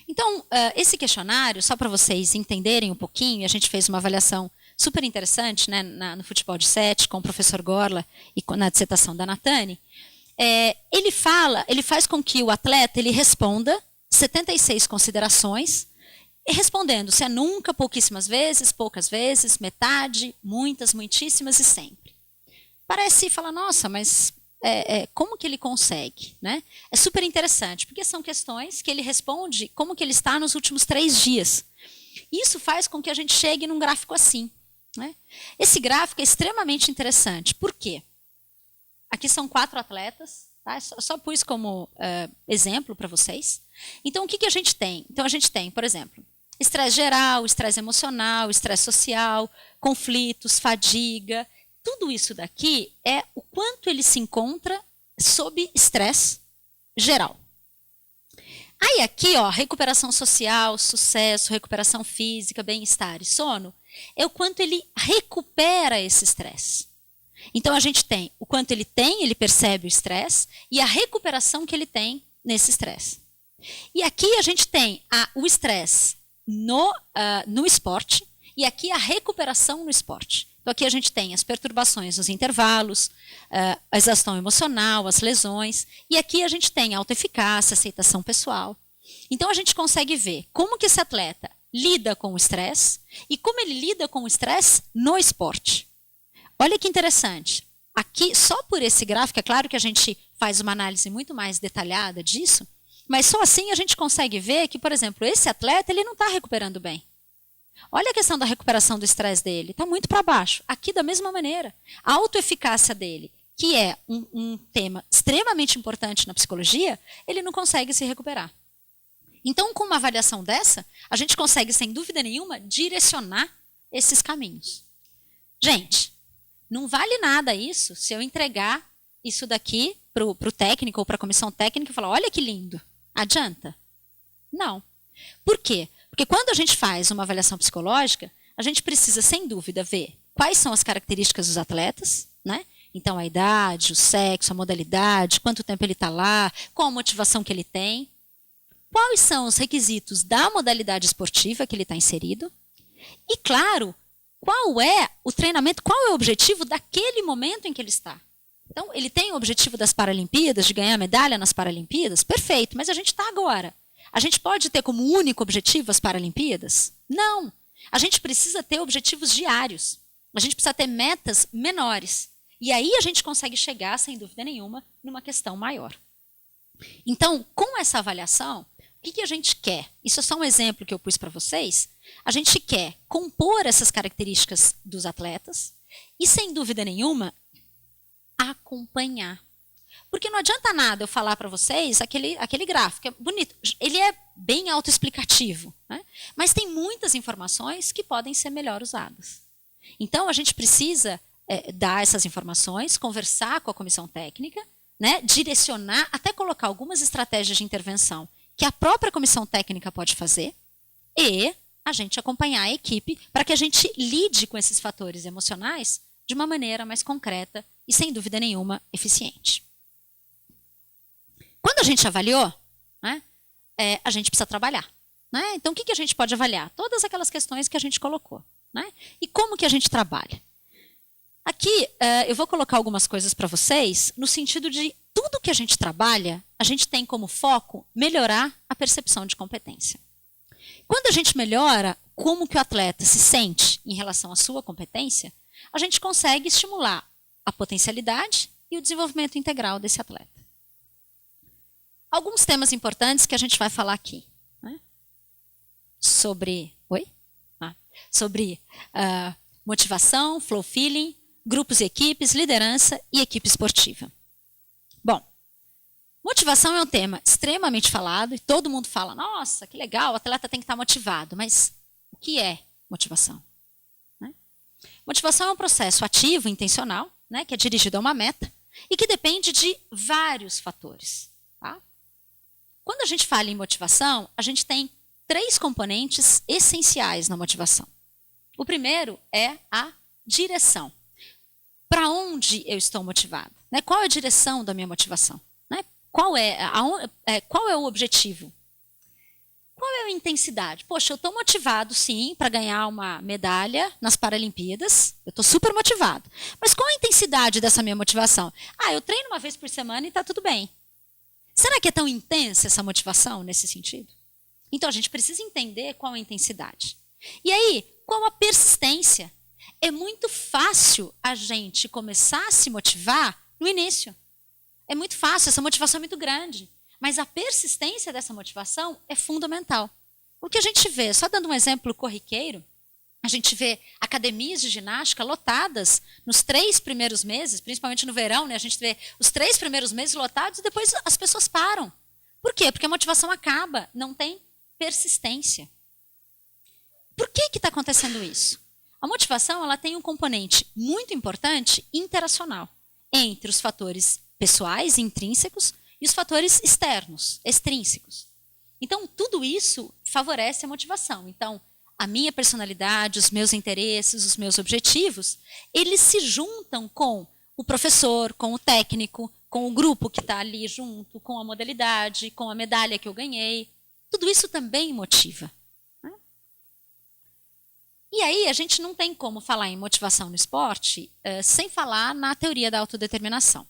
Então, esse questionário, só para vocês entenderem um pouquinho, a gente fez uma avaliação super interessante, né, no futebol de 7 com o professor Gorla e na dissertação da Natane. Ele faz com que o atleta ele responda 76 considerações, respondendo se é nunca, pouquíssimas vezes, poucas vezes, metade, muitas, muitíssimas e sempre. Parece falar, nossa, mas como que ele consegue? Né? É super interessante, porque são questões que ele responde como que ele está nos últimos 3 dias. Isso faz com que a gente chegue num gráfico assim. Né? Esse gráfico é extremamente interessante. Por quê? Aqui são 4 atletas, tá? Só pus como exemplo para vocês. Então, o que a gente tem? Então, a gente tem, por exemplo, estresse geral, estresse emocional, estresse social, conflitos, fadiga. Tudo isso daqui é o quanto ele se encontra sob estresse geral. Aí aqui, ó, recuperação social, sucesso, recuperação física, bem-estar e sono, é o quanto ele recupera esse estresse. Então, a gente tem o quanto ele percebe o estresse e a recuperação que ele tem nesse estresse. E aqui a gente tem o estresse no esporte e aqui a recuperação no esporte. Então, aqui a gente tem as perturbações nos intervalos, a exaustão emocional, as lesões, e aqui a gente tem a autoeficácia, aceitação pessoal. Então, a gente consegue ver como que esse atleta lida com o estresse e como ele lida com o estresse no esporte. Olha que interessante. Aqui, só por esse gráfico, é claro que a gente faz uma análise muito mais detalhada disso, mas só assim a gente consegue ver que, por exemplo, esse atleta ele não está recuperando bem. Olha a questão da recuperação do estresse dele, está muito para baixo. Aqui, da mesma maneira, a autoeficácia dele, que é um tema extremamente importante na psicologia, ele não consegue se recuperar. Então, com uma avaliação dessa, a gente consegue, sem dúvida nenhuma, direcionar esses caminhos. Gente, não vale nada isso se eu entregar isso daqui para o técnico ou para a comissão técnica e falar, olha que lindo, adianta? Não. Por quê? Porque quando a gente faz uma avaliação psicológica, a gente precisa, sem dúvida, ver quais são as características dos atletas, né? Então, a idade, o sexo, a modalidade, quanto tempo ele está lá, qual a motivação que ele tem, quais são os requisitos da modalidade esportiva que ele está inserido e, claro, qual é o treinamento, qual é o objetivo daquele momento em que ele está. Então, ele tem o objetivo das Paralimpíadas, de ganhar medalha nas Paralimpíadas? Perfeito, mas a gente está agora. A gente pode ter como único objetivo as Paralimpíadas? Não. A gente precisa ter objetivos diários. A gente precisa ter metas menores. E aí a gente consegue chegar, sem dúvida nenhuma, numa questão maior. Então, com essa avaliação, o que a gente quer? Isso é só um exemplo que eu pus para vocês. A gente quer compor essas características dos atletas e, sem dúvida nenhuma, acompanhar. Porque não adianta nada eu falar para vocês aquele gráfico, é bonito, ele é bem autoexplicativo, né? Mas tem muitas informações que podem ser melhor usadas. Então, a gente precisa dar essas informações, conversar com a comissão técnica, né? Direcionar, até colocar algumas estratégias de intervenção que a própria comissão técnica pode fazer e a gente acompanhar a equipe para que a gente lide com esses fatores emocionais de uma maneira mais concreta e, sem dúvida nenhuma, eficiente. Quando a gente avaliou, né, a gente precisa trabalhar. Né? Então, o que a gente pode avaliar? Todas aquelas questões que a gente colocou. Né? E como que a gente trabalha? Aqui, eu vou colocar algumas coisas para vocês no sentido de tudo que a gente trabalha, a gente tem como foco melhorar a percepção de competência. Quando a gente melhora como que o atleta se sente em relação à sua competência, a gente consegue estimular a potencialidade e o desenvolvimento integral desse atleta. alguns temas importantes que a gente vai falar aqui. Né? Sobre motivação, flow feeling, grupos e equipes, liderança e equipe esportiva. Bom, motivação é um tema extremamente falado e todo mundo fala, nossa, que legal, o atleta tem que estar motivado. Mas o que é motivação? Né? Motivação é um processo ativo, intencional, né, que é dirigido a uma meta e que depende de vários fatores. Tá? Quando a gente fala em motivação, a gente tem 3 componentes essenciais na motivação. O primeiro é a direção. Para onde eu estou motivado? Né? Qual é a direção da minha motivação? Né? Qual é o objetivo? Qual é a intensidade? Poxa, eu estou motivado, sim, para ganhar uma medalha nas Paralimpíadas. Eu estou super motivado. Mas qual a intensidade dessa minha motivação? Eu treino uma vez por semana e está tudo bem. Será que é tão intensa essa motivação nesse sentido? Então, a gente precisa entender qual a intensidade. E aí, qual a persistência? É muito fácil a gente começar a se motivar no início. É muito fácil, essa motivação é muito grande. Mas a persistência dessa motivação é fundamental. O que a gente vê, só dando um exemplo corriqueiro, a gente vê academias de ginástica lotadas nos 3 primeiros meses, principalmente no verão, né? A gente vê os 3 primeiros meses lotados e depois as pessoas param. Por quê? Porque a motivação acaba, não tem persistência. Por que está acontecendo isso? A motivação ela tem um componente muito importante interacional entre os fatores pessoais, intrínsecos, e os fatores externos, extrínsecos. Então, tudo isso favorece a motivação. Então, a minha personalidade, os meus interesses, os meus objetivos, eles se juntam com o professor, com o técnico, com o grupo que está ali junto, com a modalidade, com a medalha que eu ganhei. Tudo isso também motiva. Né? E aí, a gente não tem como falar em motivação no esporte sem falar na teoria da autodeterminação.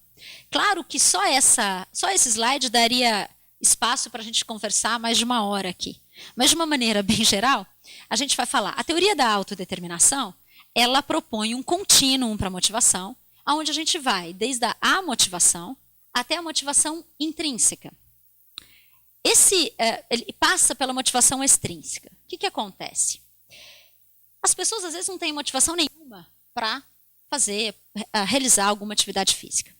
Claro que só esse slide daria espaço para a gente conversar mais de 1 hora aqui. Mas de uma maneira bem geral, a gente vai falar. A teoria da autodeterminação, ela propõe um contínuo para a motivação, onde a gente vai desde a amotivação até a motivação intrínseca. Ele passa pela motivação extrínseca. O que acontece? As pessoas às vezes não têm motivação nenhuma para realizar alguma atividade física.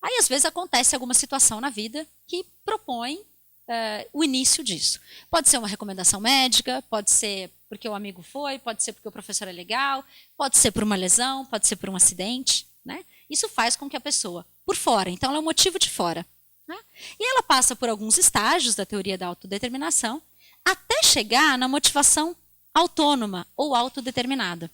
Aí, às vezes, acontece alguma situação na vida que propõe o início disso. Pode ser uma recomendação médica, pode ser porque o amigo foi, pode ser porque o professor é legal, pode ser por uma lesão, pode ser por um acidente. Né? Isso faz com que a pessoa, por fora, então ela é um motivo de fora. Né? E ela passa por alguns estágios da teoria da autodeterminação até chegar na motivação autônoma ou autodeterminada.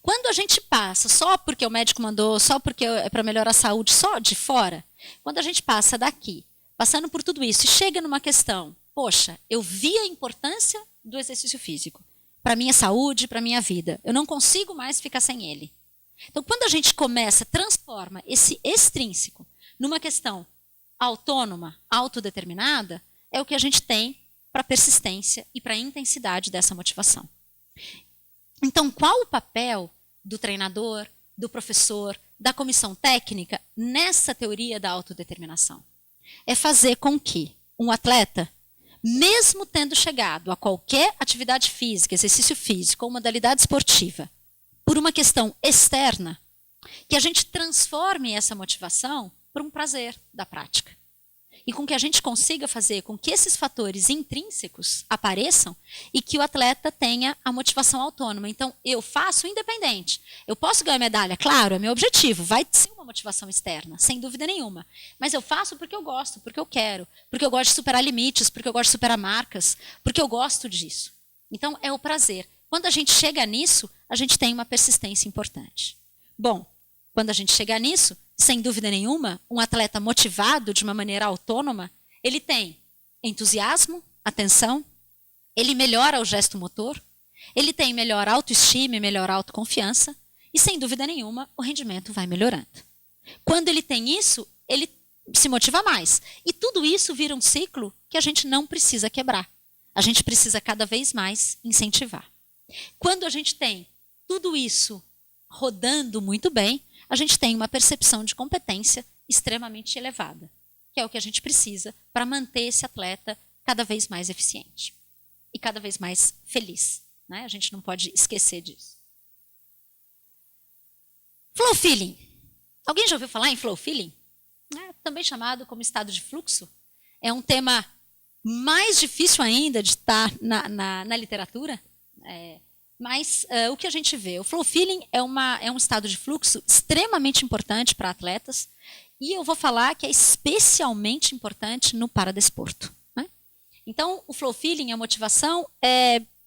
Quando a gente passa só porque o médico mandou, só porque é para melhorar a saúde, só de fora, quando a gente passa daqui, passando por tudo isso e chega numa questão, poxa, eu vi a importância do exercício físico para minha saúde, para minha vida, eu não consigo mais ficar sem ele. Então, quando a gente transforma esse extrínseco numa questão autônoma, autodeterminada, é o que a gente tem para a persistência e para a intensidade dessa motivação. Então, qual o papel do treinador, do professor, da comissão técnica nessa teoria da autodeterminação? É fazer com que um atleta, mesmo tendo chegado a qualquer atividade física, exercício físico ou modalidade esportiva, por uma questão externa, que a gente transforme essa motivação por um prazer da prática. E com que a gente consiga fazer com que esses fatores intrínsecos apareçam e que o atleta tenha a motivação autônoma. Então, eu faço independente. Eu posso ganhar medalha? Claro, é meu objetivo. Vai ser uma motivação externa, sem dúvida nenhuma. Mas eu faço porque eu gosto, porque eu quero, porque eu gosto de superar limites, porque eu gosto de superar marcas, porque eu gosto disso. Então, é o prazer. Quando a gente chega nisso, a gente tem uma persistência importante. Bom, quando a gente chegar nisso, sem dúvida nenhuma, um atleta motivado de uma maneira autônoma, ele tem entusiasmo, atenção, ele melhora o gesto motor, ele tem melhor autoestima e melhor autoconfiança, e sem dúvida nenhuma, o rendimento vai melhorando. Quando ele tem isso, ele se motiva mais. E tudo isso vira um ciclo que a gente não precisa quebrar. A gente precisa cada vez mais incentivar. Quando a gente tem tudo isso rodando muito bem, a gente tem uma percepção de competência extremamente elevada. que é o que a gente precisa para manter esse atleta cada vez mais eficiente e cada vez mais feliz, né? A gente não pode esquecer disso. Flow feeling. Alguém já ouviu falar em flow feeling? Também chamado como estado de fluxo. É um tema mais difícil ainda de estar na literatura. Mas o que a gente vê? O flow feeling é um estado de fluxo extremamente importante para atletas. E eu vou falar que é especialmente importante no paradesporto, né? Então, o flow feeling, a motivação,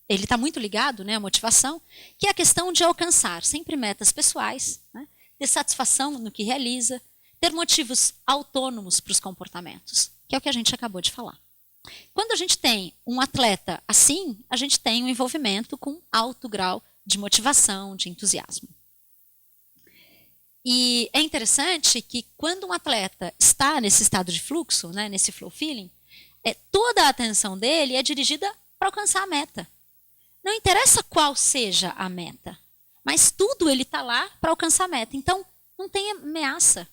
ele está muito ligado, né, à motivação, que é a questão de alcançar sempre metas pessoais, né, ter satisfação no que realiza, ter motivos autônomos para os comportamentos, que é o que a gente acabou de falar. Quando a gente tem um atleta assim, a gente tem um envolvimento com alto grau de motivação, de entusiasmo. E é interessante que quando um atleta está nesse estado de fluxo, né, nesse flow feeling, toda a atenção dele é dirigida para alcançar a meta. Não interessa qual seja a meta, mas tudo ele está lá para alcançar a meta. Então, não tem ameaça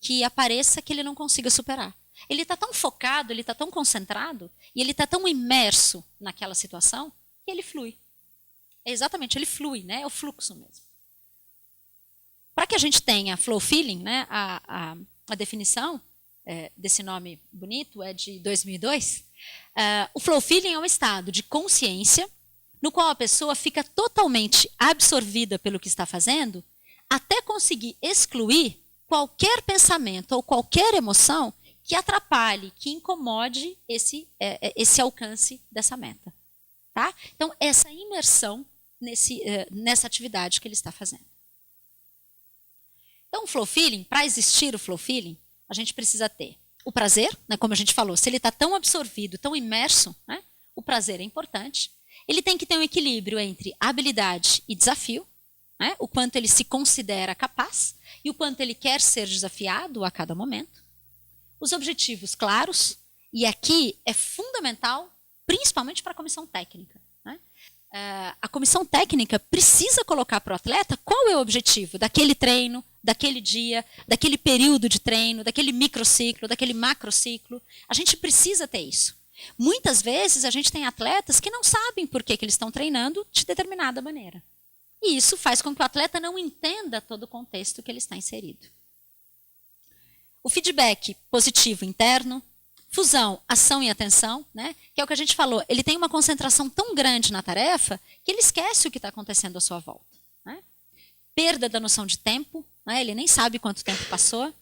que apareça que ele não consiga superar. Ele está tão focado, ele está tão concentrado, e ele está tão imerso naquela situação, que ele flui. Exatamente, ele flui, né? É o fluxo mesmo. Para que a gente tenha flow feeling, né, a definição desse nome bonito é de 2002. O flow feeling é um estado de consciência no qual a pessoa fica totalmente absorvida pelo que está fazendo, até conseguir excluir qualquer pensamento ou qualquer emoção que atrapalhe, que incomode esse alcance dessa meta. Tá? Então, essa imersão nessa atividade que ele está fazendo. Então, o flow feeling, para existir o flow feeling, a gente precisa ter o prazer, né, como a gente falou, se ele está tão absorvido, tão imerso, né, o prazer é importante. Ele tem que ter um equilíbrio entre habilidade e desafio, né, o quanto ele se considera capaz e o quanto ele quer ser desafiado a cada momento. Os objetivos claros, e aqui é fundamental, principalmente para a comissão técnica. Né? A comissão técnica precisa colocar para o atleta qual é o objetivo daquele treino, daquele dia, daquele período de treino, daquele microciclo, daquele macrociclo. A gente precisa ter isso. Muitas vezes a gente tem atletas que não sabem por que eles estão treinando de determinada maneira. E isso faz com que o atleta não entenda todo o contexto que ele está inserido. O feedback positivo interno, fusão, ação e atenção, né, que é o que a gente falou, ele tem uma concentração tão grande na tarefa que ele esquece o que está acontecendo à sua volta. Né? Perda da noção de tempo, né, ele nem sabe quanto tempo passou.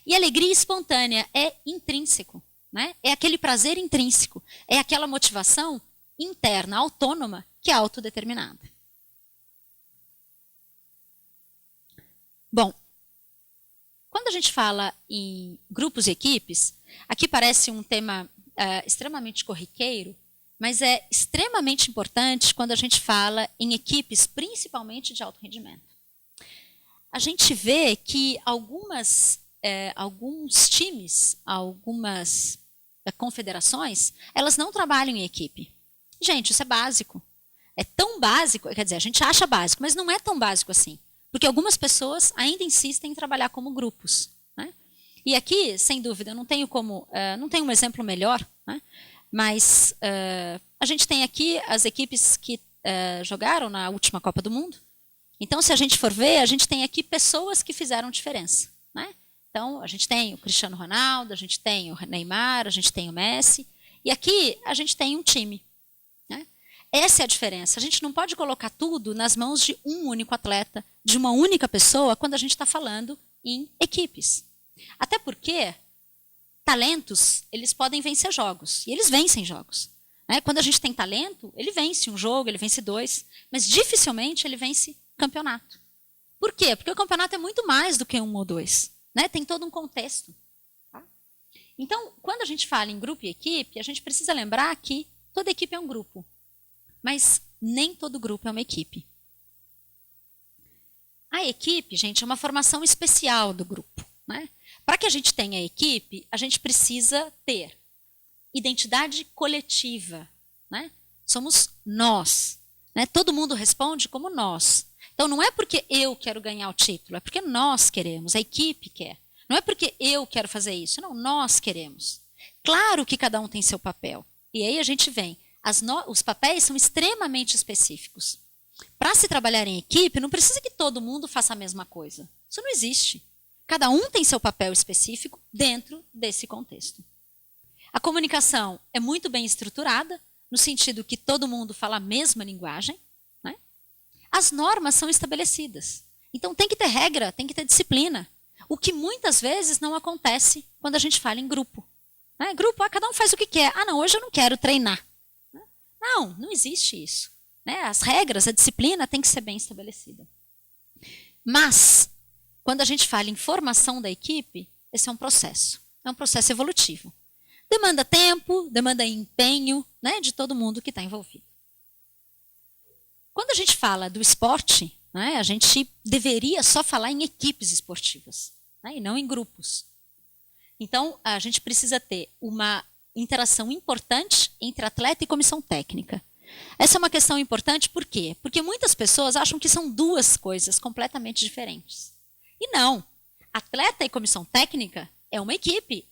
E alegria espontânea é intrínseco, né, é aquele prazer intrínseco, é aquela motivação interna, autônoma, que é autodeterminada. Bom, quando a gente fala em grupos e equipes, aqui parece um tema extremamente corriqueiro, mas é extremamente importante quando a gente fala em equipes, principalmente de alto rendimento. A gente vê que alguns times, algumas confederações, elas não trabalham em equipe. Gente, isso é básico. É tão básico, quer dizer, a gente acha básico, mas não é tão básico assim. Porque algumas pessoas ainda insistem em trabalhar como grupos. Né? E aqui, sem dúvida, não tenho um exemplo melhor, né? Mas a gente tem aqui as equipes que jogaram na última Copa do Mundo. Então, se a gente for ver, a gente tem aqui pessoas que fizeram diferença. Né? Então, a gente tem o Cristiano Ronaldo, a gente tem o Neymar, a gente tem o Messi. E aqui a gente tem um time. Né? Essa é a diferença. A gente não pode colocar tudo nas mãos de um único atleta, de uma única pessoa, quando a gente está falando em equipes. Até porque talentos, eles podem vencer jogos, e eles vencem jogos. Né? Quando a gente tem talento, ele vence um jogo, ele vence 2, mas dificilmente ele vence campeonato. Por quê? Porque o campeonato é muito mais do que 1 ou 2. Né? Tem todo um contexto. Tá? Então, quando a gente fala em grupo e equipe, a gente precisa lembrar que toda equipe é um grupo, mas nem todo grupo é uma equipe. A equipe, gente, é uma formação especial do grupo. Né? Para que a gente tenha equipe, a gente precisa ter identidade coletiva. Né? Somos nós. Né? Todo mundo responde como nós. Então, não é porque eu quero ganhar o título, é porque nós queremos, a equipe quer. Não é porque eu quero fazer isso, não, nós queremos. Claro que cada um tem seu papel. E aí a gente vem, os papéis são extremamente específicos. Para se trabalhar em equipe, não precisa que todo mundo faça a mesma coisa. Isso não existe. Cada um tem seu papel específico dentro desse contexto. A comunicação é muito bem estruturada, no sentido que todo mundo fala a mesma linguagem, né? As normas são estabelecidas. Então tem que ter regra, tem que ter disciplina. O que muitas vezes não acontece quando a gente fala em grupo. Né? Grupo, cada um faz o que quer. Não, hoje eu não quero treinar. Não, não existe isso. Né? As regras, a disciplina tem que ser bem estabelecida. Mas, quando a gente fala em formação da equipe, esse é um processo evolutivo. Demanda tempo, demanda empenho, né, de todo mundo que está envolvido. Quando a gente fala do esporte, né, a gente deveria só falar em equipes esportivas, né, e não em grupos. Então, a gente precisa ter uma interação importante entre atleta e comissão técnica. Essa é uma questão importante por quê? Porque muitas pessoas acham que são duas coisas completamente diferentes. E não. Atleta e comissão técnica é uma equipe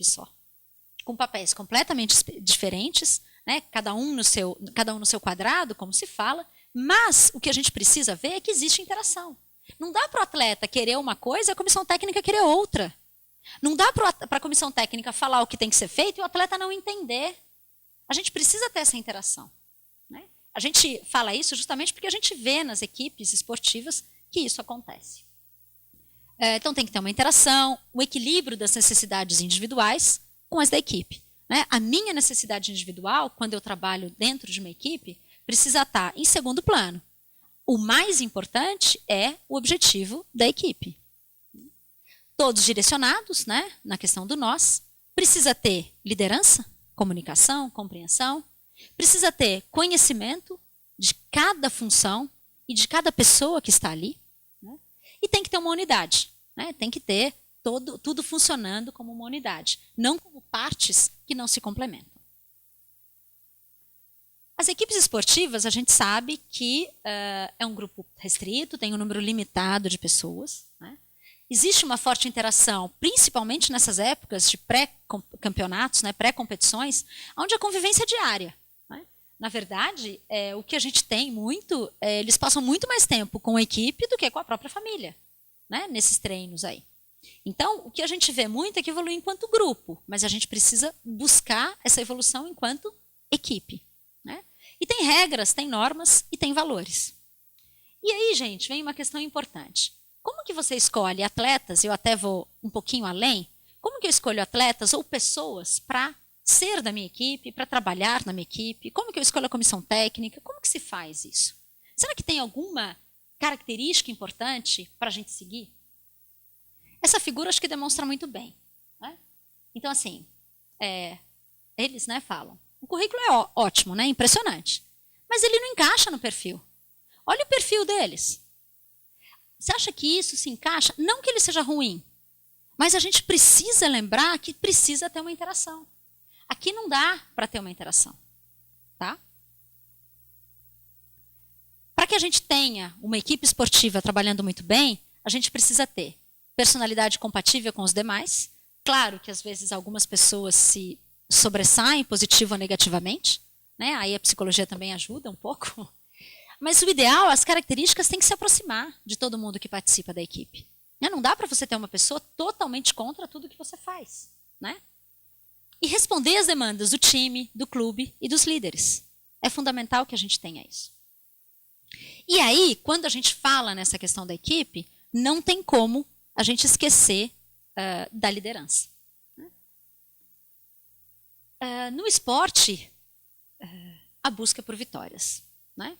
só. Com papéis completamente diferentes, né? cada um no seu quadrado, como se fala, mas o que a gente precisa ver é que existe interação. Não dá para o atleta querer uma coisa e a comissão técnica querer outra. Não dá para a comissão técnica falar o que tem que ser feito e o atleta não entender. A gente precisa ter essa interação. Né? A gente fala isso justamente porque a gente vê nas equipes esportivas que isso acontece. Então tem que ter uma interação, o equilíbrio das necessidades individuais com as da equipe. Né? A minha necessidade individual, quando eu trabalho dentro de uma equipe, precisa estar em segundo plano. O mais importante é o objetivo da equipe. Todos direcionados, né, na questão do nós. Precisa ter liderança, comunicação, compreensão. Precisa ter conhecimento de cada função e de cada pessoa que está ali. Né? E tem que ter uma unidade. Né? Tem que ter tudo funcionando como uma unidade, não como partes que não se complementam. As equipes esportivas, a gente sabe que é um grupo restrito, tem um número limitado de pessoas. Né? Existe uma forte interação, principalmente nessas épocas de pré-campeonatos, né, pré-competições, onde a convivência é diária. Né? Na verdade, o que a gente tem muito, eles passam muito mais tempo com a equipe do que com a própria família, né, nesses treinos aí. Então, o que a gente vê muito é que evolui enquanto grupo, mas a gente precisa buscar essa evolução enquanto equipe. Né? E tem regras, tem normas e tem valores. E aí, gente, vem uma questão importante. Como que você escolhe atletas, eu até vou um pouquinho além, como que eu escolho atletas ou pessoas para ser da minha equipe, para trabalhar na minha equipe? Como que eu escolho a comissão técnica? Como que se faz isso? Será que tem alguma característica importante para a gente seguir? Essa figura acho que demonstra muito bem. Né? Então, assim, eles, né, falam, o currículo é ótimo, né, impressionante, mas ele não encaixa no perfil. Olha o perfil deles. Você acha que isso se encaixa? Não que ele seja ruim, mas a gente precisa lembrar que precisa ter uma interação. Aqui não dá para ter uma interação. Tá? Para que a gente tenha uma equipe esportiva trabalhando muito bem, a gente precisa ter personalidade compatível com os demais. Claro que às vezes algumas pessoas se sobressaem positivo ou negativamente, né? Aí a psicologia também ajuda um pouco. Mas o ideal, as características têm que se aproximar de todo mundo que participa da equipe. Não dá para você ter uma pessoa totalmente contra tudo que você faz. Né? E responder às demandas do time, do clube e dos líderes. É fundamental que a gente tenha isso. E aí, quando a gente fala nessa questão da equipe, não tem como a gente esquecer da liderança. No esporte, a busca por vitórias. Né?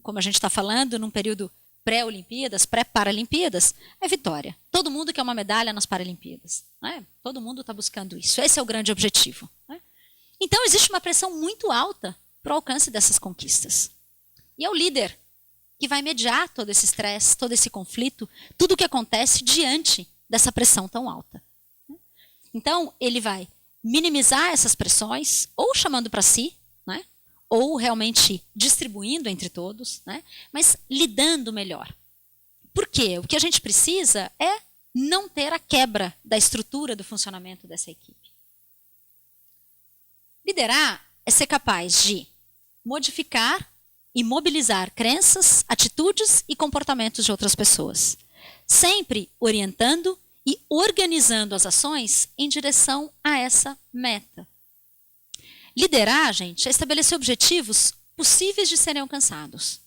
Como a gente está falando, num período pré-Olimpíadas, pré-Paralimpíadas, é vitória. Todo mundo quer uma medalha nas Paralimpíadas. Né? Todo mundo está buscando isso. Esse é o grande objetivo. Né? Então, existe uma pressão muito alta para o alcance dessas conquistas. E é o líder que vai mediar todo esse estresse, todo esse conflito, tudo o que acontece diante dessa pressão tão alta. Então, ele vai minimizar essas pressões, ou chamando para si, né? Ou realmente distribuindo entre todos, né? Mas lidando melhor. Por quê? O que a gente precisa é não ter a quebra da estrutura do funcionamento dessa equipe. Liderar é ser capaz de modificar e mobilizar crenças, atitudes e comportamentos de outras pessoas, sempre orientando e organizando as ações em direção a essa meta. Liderar, gente, é estabelecer objetivos possíveis de serem alcançados,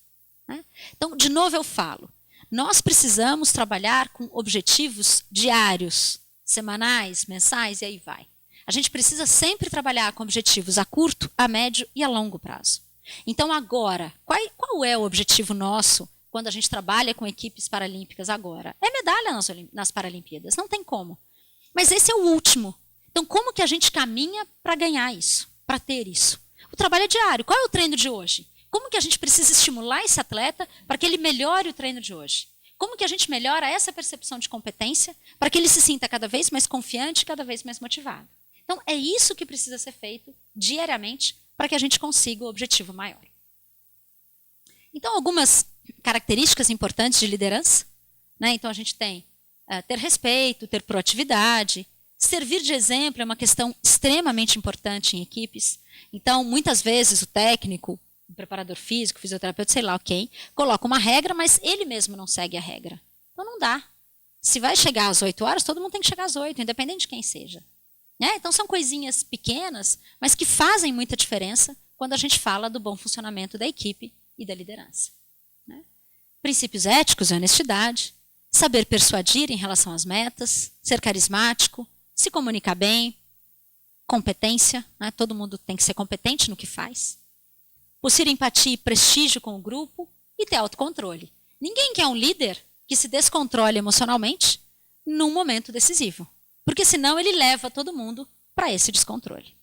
né? Então, de novo eu falo, nós precisamos trabalhar com objetivos diários, semanais, mensais e aí vai. A gente precisa sempre trabalhar com objetivos a curto, a médio e a longo prazo. Então agora, qual é o objetivo nosso quando a gente trabalha com equipes paralímpicas agora? É medalha nas Paralimpíadas, não tem como. Mas esse é o último. Então como que a gente caminha para ganhar isso, para ter isso? O trabalho é diário. Qual é o treino de hoje? Como que a gente precisa estimular esse atleta para que ele melhore o treino de hoje? Como que a gente melhora essa percepção de competência para que ele se sinta cada vez mais confiante, cada vez mais motivado? Então, é isso que precisa ser feito diariamente para que a gente consiga o objetivo maior. Então, algumas características importantes de liderança, né? Então, a gente tem ter respeito, ter proatividade, servir de exemplo é uma questão extremamente importante em equipes. Então, muitas vezes o técnico, o preparador físico, o fisioterapeuta, sei lá quem, coloca uma regra, mas ele mesmo não segue a regra. Então, não dá. Se vai chegar às 8 horas, todo mundo tem que chegar às 8, independente de quem seja. Então, são coisinhas pequenas, mas que fazem muita diferença quando a gente fala do bom funcionamento da equipe e da liderança. Né? Princípios éticos e honestidade, saber persuadir em relação às metas, ser carismático, se comunicar bem, competência, né? Todo mundo tem que ser competente no que faz, possuir empatia e prestígio com o grupo e ter autocontrole. Ninguém quer um líder que se descontrole emocionalmente num momento decisivo. Porque senão ele leva todo mundo para esse descontrole.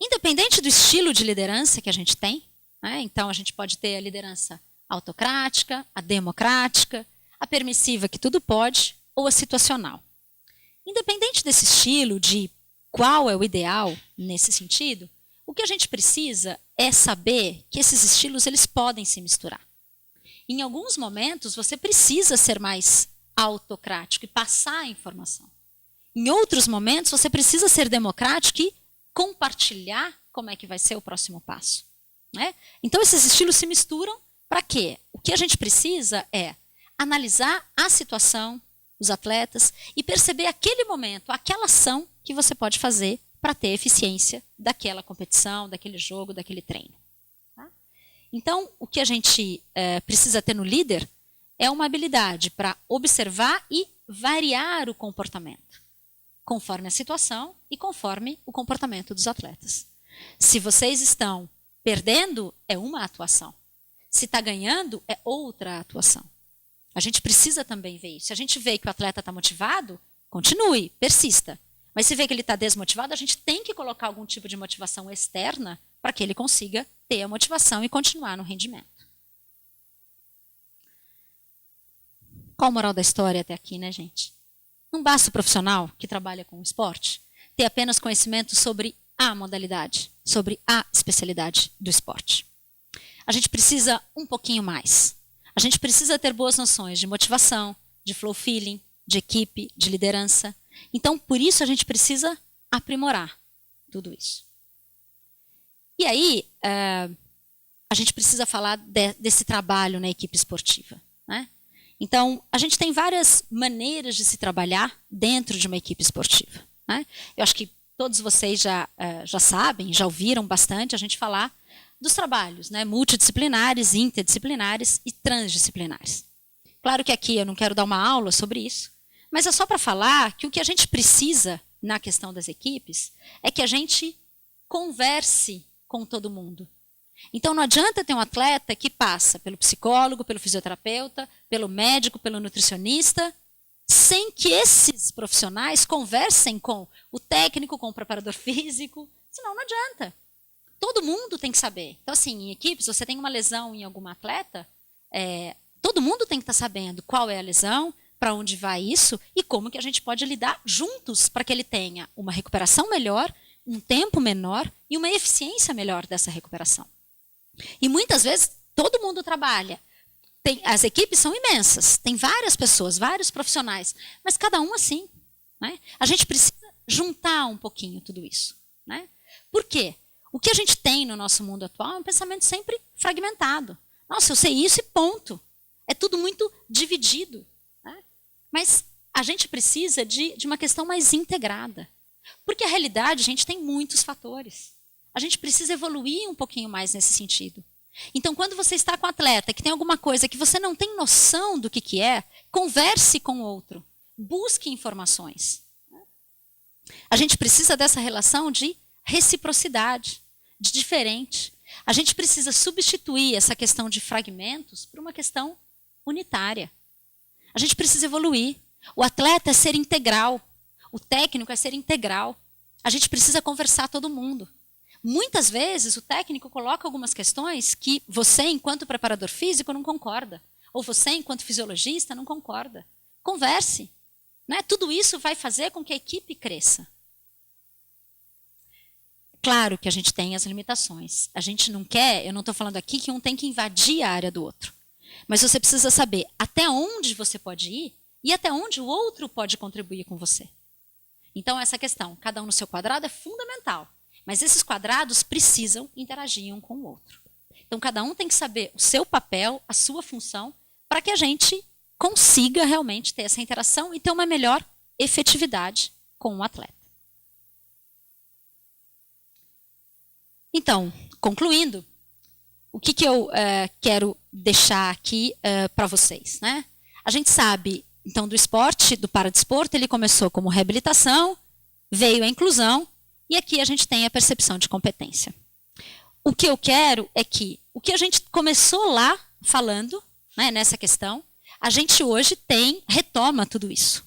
Independente do estilo de liderança que a gente tem, né? Então a gente pode ter a liderança autocrática, a democrática, a permissiva que tudo pode, ou a situacional. Independente desse estilo, de qual é o ideal nesse sentido, o que a gente precisa é saber que esses estilos eles podem se misturar. Em alguns momentos você precisa ser mais autocrático e passar a informação. Em outros momentos, você precisa ser democrático e compartilhar como é que vai ser o próximo passo. Né? Então, esses estilos se misturam para quê? O que a gente precisa é analisar a situação, os atletas, e perceber aquele momento, aquela ação que você pode fazer para ter eficiência daquela competição, daquele jogo, daquele treino. Tá? Então, o que a gente precisa ter no líder é uma habilidade para observar e variar o comportamento, conforme a situação e conforme o comportamento dos atletas. Se vocês estão perdendo, é uma atuação. Se está ganhando, é outra atuação. A gente precisa também ver isso. Se a gente vê que o atleta está motivado, continue, persista. Mas se vê que ele está desmotivado, a gente tem que colocar algum tipo de motivação externa para que ele consiga ter a motivação e continuar no rendimento. Qual a moral da história até aqui, né, gente? Não basta o profissional que trabalha com o esporte ter apenas conhecimento sobre a modalidade, sobre a especialidade do esporte. A gente precisa um pouquinho mais. A gente precisa ter boas noções de motivação, de flow feeling, de equipe, de liderança. Então, por isso, a gente precisa aprimorar tudo isso. E aí, a gente precisa falar desse trabalho na equipe esportiva, né? Então, a gente tem várias maneiras de se trabalhar dentro de uma equipe esportiva. Né? Eu acho que todos vocês já sabem, já ouviram bastante a gente falar dos trabalhos, né? Multidisciplinares, interdisciplinares e transdisciplinares. Claro que aqui eu não quero dar uma aula sobre isso, mas é só para falar que o que a gente precisa na questão das equipes é que a gente converse com todo mundo. Então, não adianta ter um atleta que passa pelo psicólogo, pelo fisioterapeuta, pelo médico, pelo nutricionista, sem que esses profissionais conversem com o técnico, com o preparador físico. Senão, não adianta. Todo mundo tem que saber. Então, assim, em equipes, você tem uma lesão em algum atleta, todo mundo tem que estar sabendo qual é a lesão, para onde vai isso e como que a gente pode lidar juntos para que ele tenha uma recuperação melhor, um tempo menor e uma eficiência melhor dessa recuperação. E muitas vezes todo mundo trabalha as equipes são imensas, tem várias pessoas, vários profissionais, mas cada um assim. Né? A gente precisa juntar um pouquinho tudo isso. Né? Por quê? O que a gente tem no nosso mundo atual é um pensamento sempre fragmentado. Nossa, eu sei isso e ponto. É tudo muito dividido. Né? Mas a gente precisa de uma questão mais integrada. Porque a realidade, gente, tem muitos fatores. A gente precisa evoluir um pouquinho mais nesse sentido. Então, quando você está com um atleta que tem alguma coisa que você não tem noção do que é, converse com o outro. Busque informações. A gente precisa dessa relação de reciprocidade, de diferente. A gente precisa substituir essa questão de fragmentos por uma questão unitária. A gente precisa evoluir. O atleta é ser integral. O técnico é ser integral. A gente precisa conversar todo mundo. Muitas vezes o técnico coloca algumas questões que você, enquanto preparador físico, não concorda. Ou você, enquanto fisiologista, não concorda. Converse. Né? Tudo isso vai fazer com que a equipe cresça. Claro que a gente tem as limitações. A gente não quer, eu não estou falando aqui que um tem que invadir a área do outro. Mas você precisa saber até onde você pode ir e até onde o outro pode contribuir com você. Então, essa questão, cada um no seu quadrado, é fundamental. Mas esses quadrados precisam interagir um com o outro. Então, cada um tem que saber o seu papel, a sua função, para que a gente consiga realmente ter essa interação e ter uma melhor efetividade com o atleta. Então, concluindo, o que eu quero deixar aqui para vocês? Né? A gente sabe, então, do esporte, do paradesporto, ele começou como reabilitação, veio a inclusão, e aqui a gente tem a percepção de competência. O que eu quero é que o que a gente começou lá falando, né, nessa questão, a gente hoje retoma tudo isso.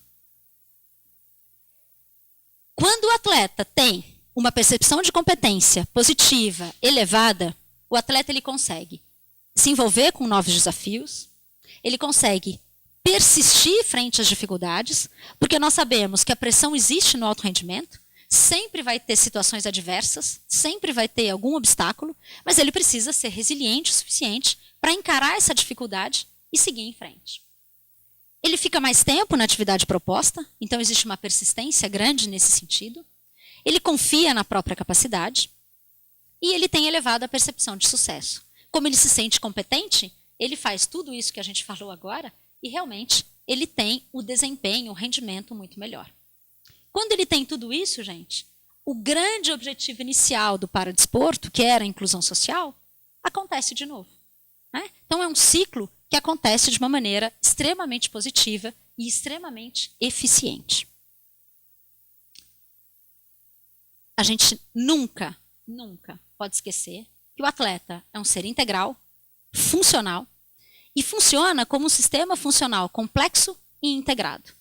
Quando o atleta tem uma percepção de competência positiva, elevada, o atleta ele consegue se envolver com novos desafios, ele consegue persistir frente às dificuldades, porque nós sabemos que a pressão existe no alto rendimento, sempre vai ter situações adversas, sempre vai ter algum obstáculo, mas ele precisa ser resiliente o suficiente para encarar essa dificuldade e seguir em frente. Ele fica mais tempo na atividade proposta, então existe uma persistência grande nesse sentido. Ele confia na própria capacidade e ele tem elevada percepção de sucesso. Como ele se sente competente, ele faz tudo isso que a gente falou agora e realmente ele tem o desempenho, o rendimento muito melhor. Quando ele tem tudo isso, gente, o grande objetivo inicial do paradesporto, que era a inclusão social, acontece de novo. Né? Então é um ciclo que acontece de uma maneira extremamente positiva e extremamente eficiente. A gente nunca pode esquecer que o atleta é um ser integral, funcional, e funciona como um sistema funcional complexo e integrado.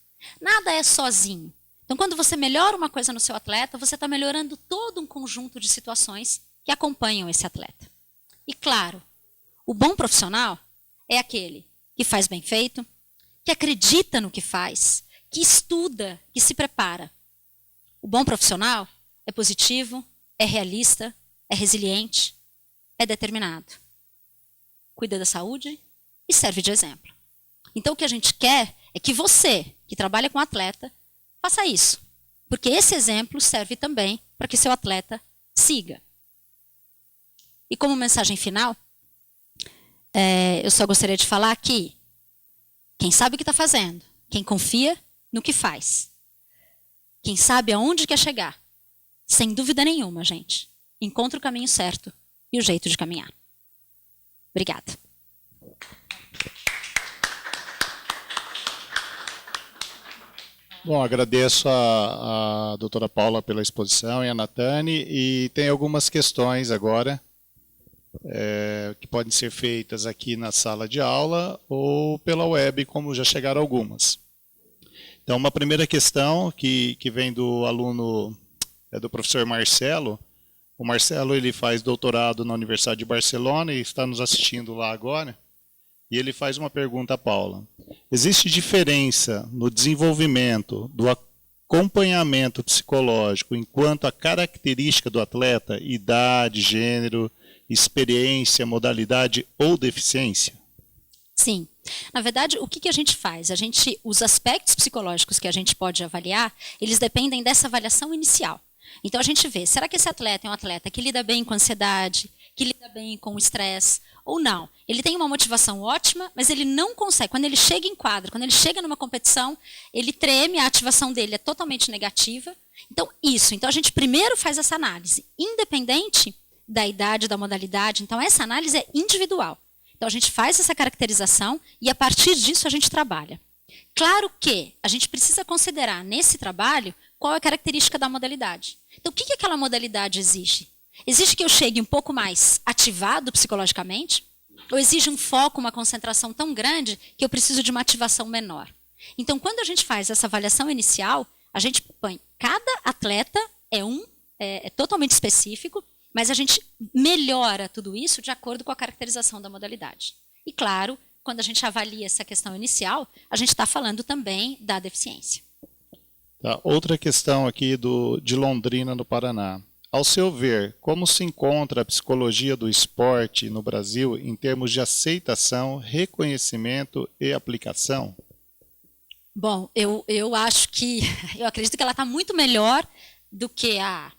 Nada é sozinho. Então, quando você melhora uma coisa no seu atleta, você está melhorando todo um conjunto de situações que acompanham esse atleta. E, claro, o bom profissional é aquele que faz bem feito, que acredita no que faz, que estuda, que se prepara. O bom profissional é positivo, é realista, é resiliente, é determinado. Cuida da saúde e serve de exemplo. Então, o que a gente quer é que você, que trabalha com atleta, faça isso. Porque esse exemplo serve também para que seu atleta siga. E como mensagem final, eu só gostaria de falar que quem sabe o que está fazendo, quem confia no que faz, quem sabe aonde quer chegar, sem dúvida nenhuma, gente, encontra o caminho certo e o jeito de caminhar. Obrigada. Bom, agradeço a doutora Paula pela exposição e a Natane, e tem algumas questões agora que podem ser feitas aqui na sala de aula ou pela web, como já chegaram algumas. Então, uma primeira questão que vem do aluno, do professor Marcelo. O Marcelo ele faz doutorado na Universidade de Barcelona e está nos assistindo lá agora. E ele faz uma pergunta a Paula. Existe diferença no desenvolvimento do acompanhamento psicológico enquanto a característica do atleta, idade, gênero, experiência, modalidade ou deficiência? Sim. Na verdade, o que a gente faz? Os aspectos psicológicos que a gente pode avaliar, eles dependem dessa avaliação inicial. Então a gente vê, será que esse atleta é um atleta que lida bem com ansiedade, que lida bem com o estresse, ou não? Ele tem uma motivação ótima, mas ele não consegue. Quando ele chega em quadra, quando ele chega numa competição, ele treme, a ativação dele é totalmente negativa. Então a gente primeiro faz essa análise, independente da idade, da modalidade. Então essa análise é individual. Então a gente faz essa caracterização e a partir disso a gente trabalha. Claro que a gente precisa considerar nesse trabalho qual é a característica da modalidade. Então o que aquela modalidade exige? Exige que eu chegue um pouco mais ativado psicologicamente? Ou exige um foco, uma concentração tão grande que eu preciso de uma ativação menor? Então quando a gente faz essa avaliação inicial, a gente põe cada atleta é totalmente específico, mas a gente melhora tudo isso de acordo com a caracterização da modalidade. E claro, quando a gente avalia essa questão inicial, a gente está falando também da deficiência. Tá, outra questão aqui de Londrina, no Paraná. Ao seu ver, como se encontra a psicologia do esporte no Brasil em termos de aceitação, reconhecimento e aplicação? Bom, eu acredito que ela está muito melhor do que há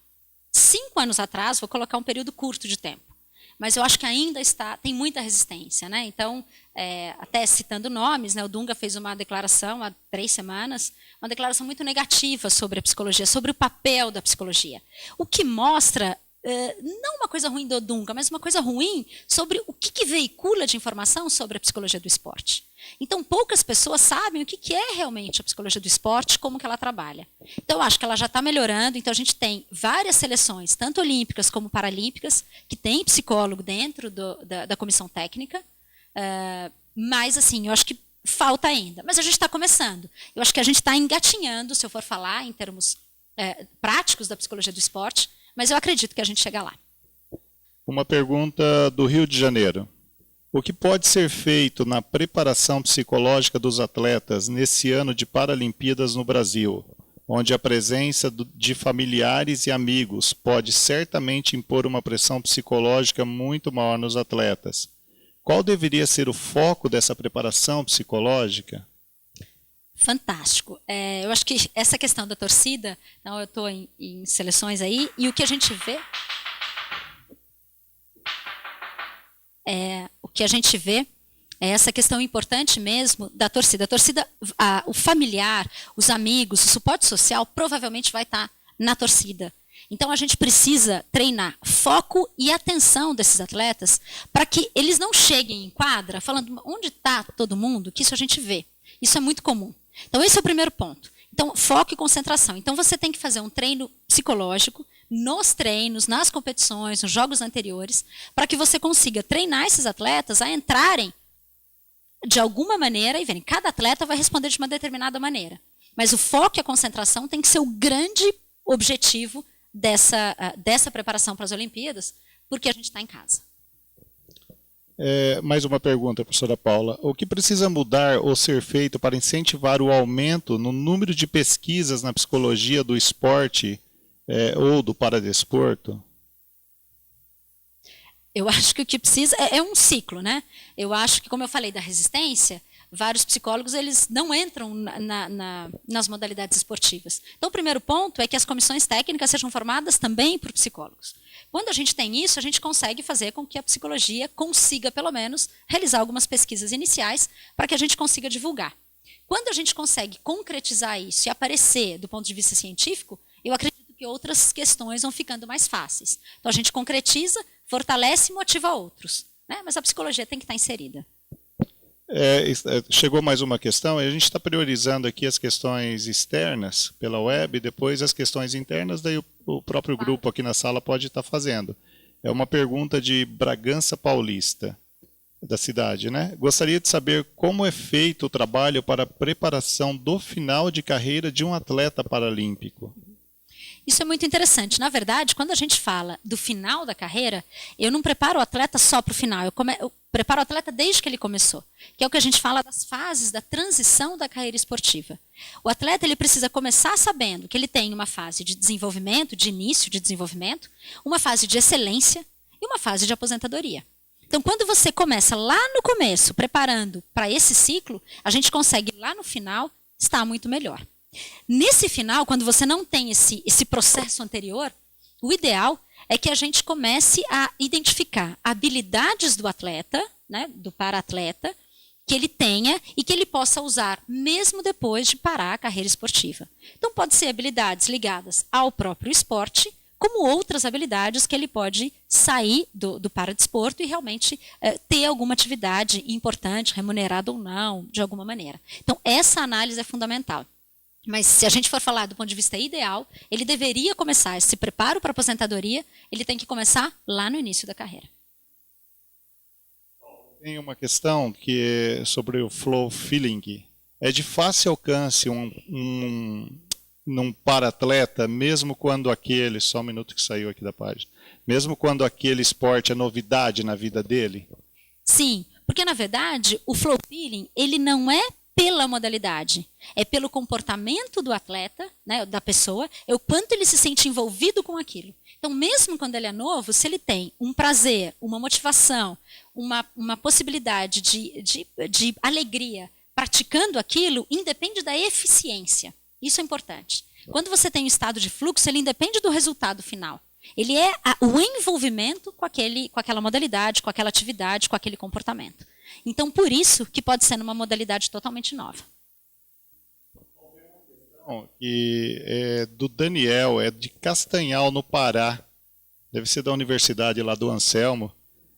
5 anos atrás. Vou colocar um período curto de tempo, mas eu acho que ainda tem muita resistência, né? Então, até citando nomes, né, o Dunga fez uma declaração há 3 semanas, uma declaração muito negativa sobre a psicologia, sobre o papel da psicologia, o que mostra não uma coisa ruim do Dunga, mas uma coisa ruim sobre o que veicula de informação sobre a psicologia do esporte. Então, poucas pessoas sabem o que é realmente a psicologia do esporte, como que ela trabalha. Então, eu acho que ela já está melhorando. Então, a gente tem várias seleções, tanto olímpicas como paralímpicas, que tem psicólogo dentro da comissão técnica. Mas, assim, eu acho que falta ainda. Mas a gente está começando. Eu acho que a gente está engatinhando, se eu for falar em termos práticos da psicologia do esporte, mas eu acredito que a gente chega lá. Uma pergunta do Rio de Janeiro. O que pode ser feito na preparação psicológica dos atletas nesse ano de Paralimpíadas no Brasil, onde a presença de familiares e amigos pode certamente impor uma pressão psicológica muito maior nos atletas? Qual deveria ser o foco dessa preparação psicológica? Fantástico. Eu acho que essa questão da torcida, então eu estou em seleções aí, e o que a gente vê é essa questão importante mesmo da torcida. A torcida, o familiar, os amigos, o suporte social provavelmente vai estar na torcida. Então a gente precisa treinar foco e atenção desses atletas para que eles não cheguem em quadra falando onde está todo mundo, que isso a gente vê. Isso é muito comum. Então esse é o primeiro ponto. Então foco e concentração. Então você tem que fazer um treino psicológico nos treinos, nas competições, nos jogos anteriores, para que você consiga treinar esses atletas a entrarem de alguma maneira e verem. Cada atleta vai responder de uma determinada maneira. Mas o foco e a concentração tem que ser o grande objetivo dessa preparação para as Olimpíadas, porque a gente está em casa. Mais uma pergunta, professora Paula. O que precisa mudar ou ser feito para incentivar o aumento no número de pesquisas na psicologia do esporte ou do paradesporto? Eu acho que o que precisa é um ciclo, né? Eu acho que, como eu falei da resistência, vários psicólogos eles não entram nas modalidades esportivas. Então, o primeiro ponto é que as comissões técnicas sejam formadas também por psicólogos. Quando a gente tem isso, a gente consegue fazer com que a psicologia consiga, pelo menos, realizar algumas pesquisas iniciais para que a gente consiga divulgar. Quando a gente consegue concretizar isso e aparecer do ponto de vista científico, eu acredito que outras questões vão ficando mais fáceis. Então, a gente concretiza, fortalece e motiva outros, né? Mas a psicologia tem que estar inserida. Chegou mais uma questão, a gente está priorizando aqui as questões externas pela web, depois as questões internas, daí o próprio grupo aqui na sala pode estar fazendo. É uma pergunta de Bragança Paulista, da cidade, né? Gostaria de saber como é feito o trabalho para a preparação do final de carreira de um atleta paralímpico. Isso é muito interessante. Na verdade, quando a gente fala do final da carreira, eu não preparo o atleta só para o final, eu preparo o atleta desde que ele começou, que é o que a gente fala das fases da transição da carreira esportiva. O atleta ele precisa começar sabendo que ele tem uma fase de desenvolvimento, de início de desenvolvimento, uma fase de excelência e uma fase de aposentadoria. Então, quando você começa lá no começo, preparando para esse ciclo, a gente consegue lá no final estar muito melhor. Nesse final, quando você não tem esse processo anterior, o ideal é que a gente comece a identificar habilidades do atleta, né, do para-atleta, que ele tenha e que ele possa usar mesmo depois de parar a carreira esportiva. Então, pode ser habilidades ligadas ao próprio esporte, como outras habilidades que ele pode sair do paradesporto e realmente ter alguma atividade importante, remunerada ou não, de alguma maneira. Então, essa análise é fundamental. Mas se a gente for falar do ponto de vista ideal, ele deveria começar esse preparo para a aposentadoria, ele tem que começar lá no início da carreira. Tem uma questão que é sobre o flow feeling. É de fácil alcance num para-atleta, mesmo quando aquele, só um minuto que saiu aqui da página, mesmo quando aquele esporte é novidade na vida dele? Sim, porque na verdade o flow feeling, ele não é pela modalidade, é pelo comportamento do atleta, né, da pessoa, é o quanto ele se sente envolvido com aquilo. Então, mesmo quando ele é novo, se ele tem um prazer, uma motivação, uma possibilidade de alegria praticando aquilo, independe da eficiência. Isso é importante. Quando você tem um estado de fluxo, ele independe do resultado final. Ele é o envolvimento com aquela modalidade, com aquela atividade, com aquele comportamento. Então, por isso que pode ser numa modalidade totalmente nova. E do Daniel, é de Castanhal, no Pará. Deve ser da universidade lá do Anselmo.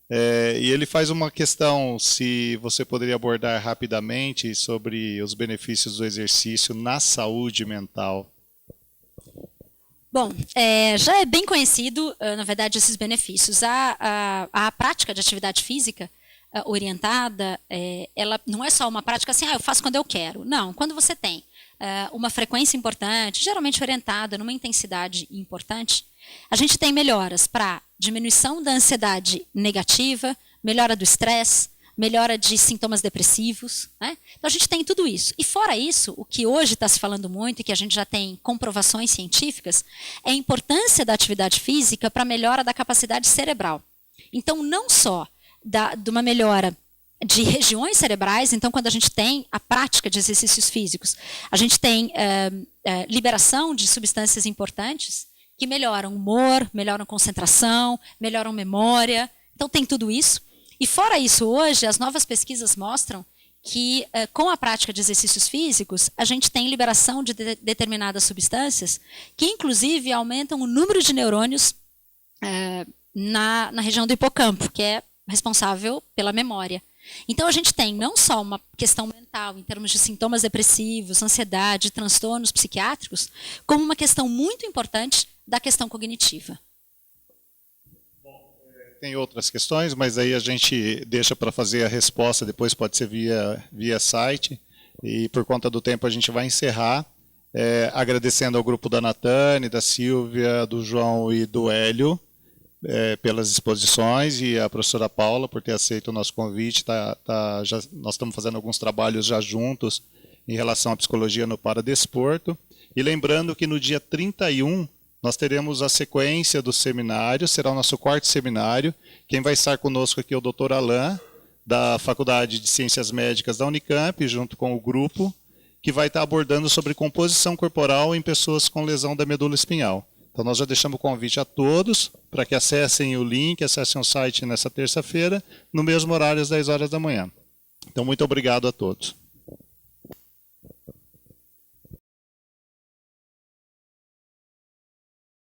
E ele faz uma questão, se você poderia abordar rapidamente sobre os benefícios do exercício na saúde mental. Bom, já é bem conhecido, na verdade, esses benefícios. A prática de atividade física orientada, ela não é só uma prática assim, eu faço quando eu quero. Não, quando você tem uma frequência importante, geralmente orientada numa intensidade importante, a gente tem melhoras para diminuição da ansiedade negativa, melhora do estresse, melhora de sintomas depressivos, né? Então a gente tem tudo isso. E fora isso, o que hoje está se falando muito e que a gente já tem comprovações científicas, é a importância da atividade física para a melhora da capacidade cerebral. Então não só de uma melhora de regiões cerebrais, então quando a gente tem a prática de exercícios físicos, a gente tem liberação de substâncias importantes que melhoram o humor, melhoram concentração, melhoram memória, então tem tudo isso. E fora isso, hoje, as novas pesquisas mostram que com a prática de exercícios físicos, a gente tem liberação de determinadas substâncias que inclusive aumentam o número de neurônios na região do hipocampo, que é responsável pela memória. Então a gente tem não só uma questão mental em termos de sintomas depressivos, ansiedade, transtornos psiquiátricos, como uma questão muito importante da questão cognitiva. Tem outras questões, mas aí a gente deixa para fazer a resposta, depois pode ser via site, e por conta do tempo a gente vai encerrar, agradecendo ao grupo da Natane, da Silvia, do João e do Hélio, pelas exposições, e a professora Paula por ter aceito o nosso convite. Nós estamos fazendo alguns trabalhos já juntos em relação à psicologia no paradesporto. E lembrando que no dia 31 nós teremos a sequência do seminário, será o nosso quarto seminário. Quem vai estar conosco aqui é o Dr. Alain, da Faculdade de Ciências Médicas da Unicamp, junto com o grupo, que vai estar abordando sobre composição corporal em pessoas com lesão da medula espinhal. Então nós já deixamos o convite a todos para que acessem o link, acessem o site nessa terça-feira, no mesmo horário às 10 horas da manhã. Então muito obrigado a todos.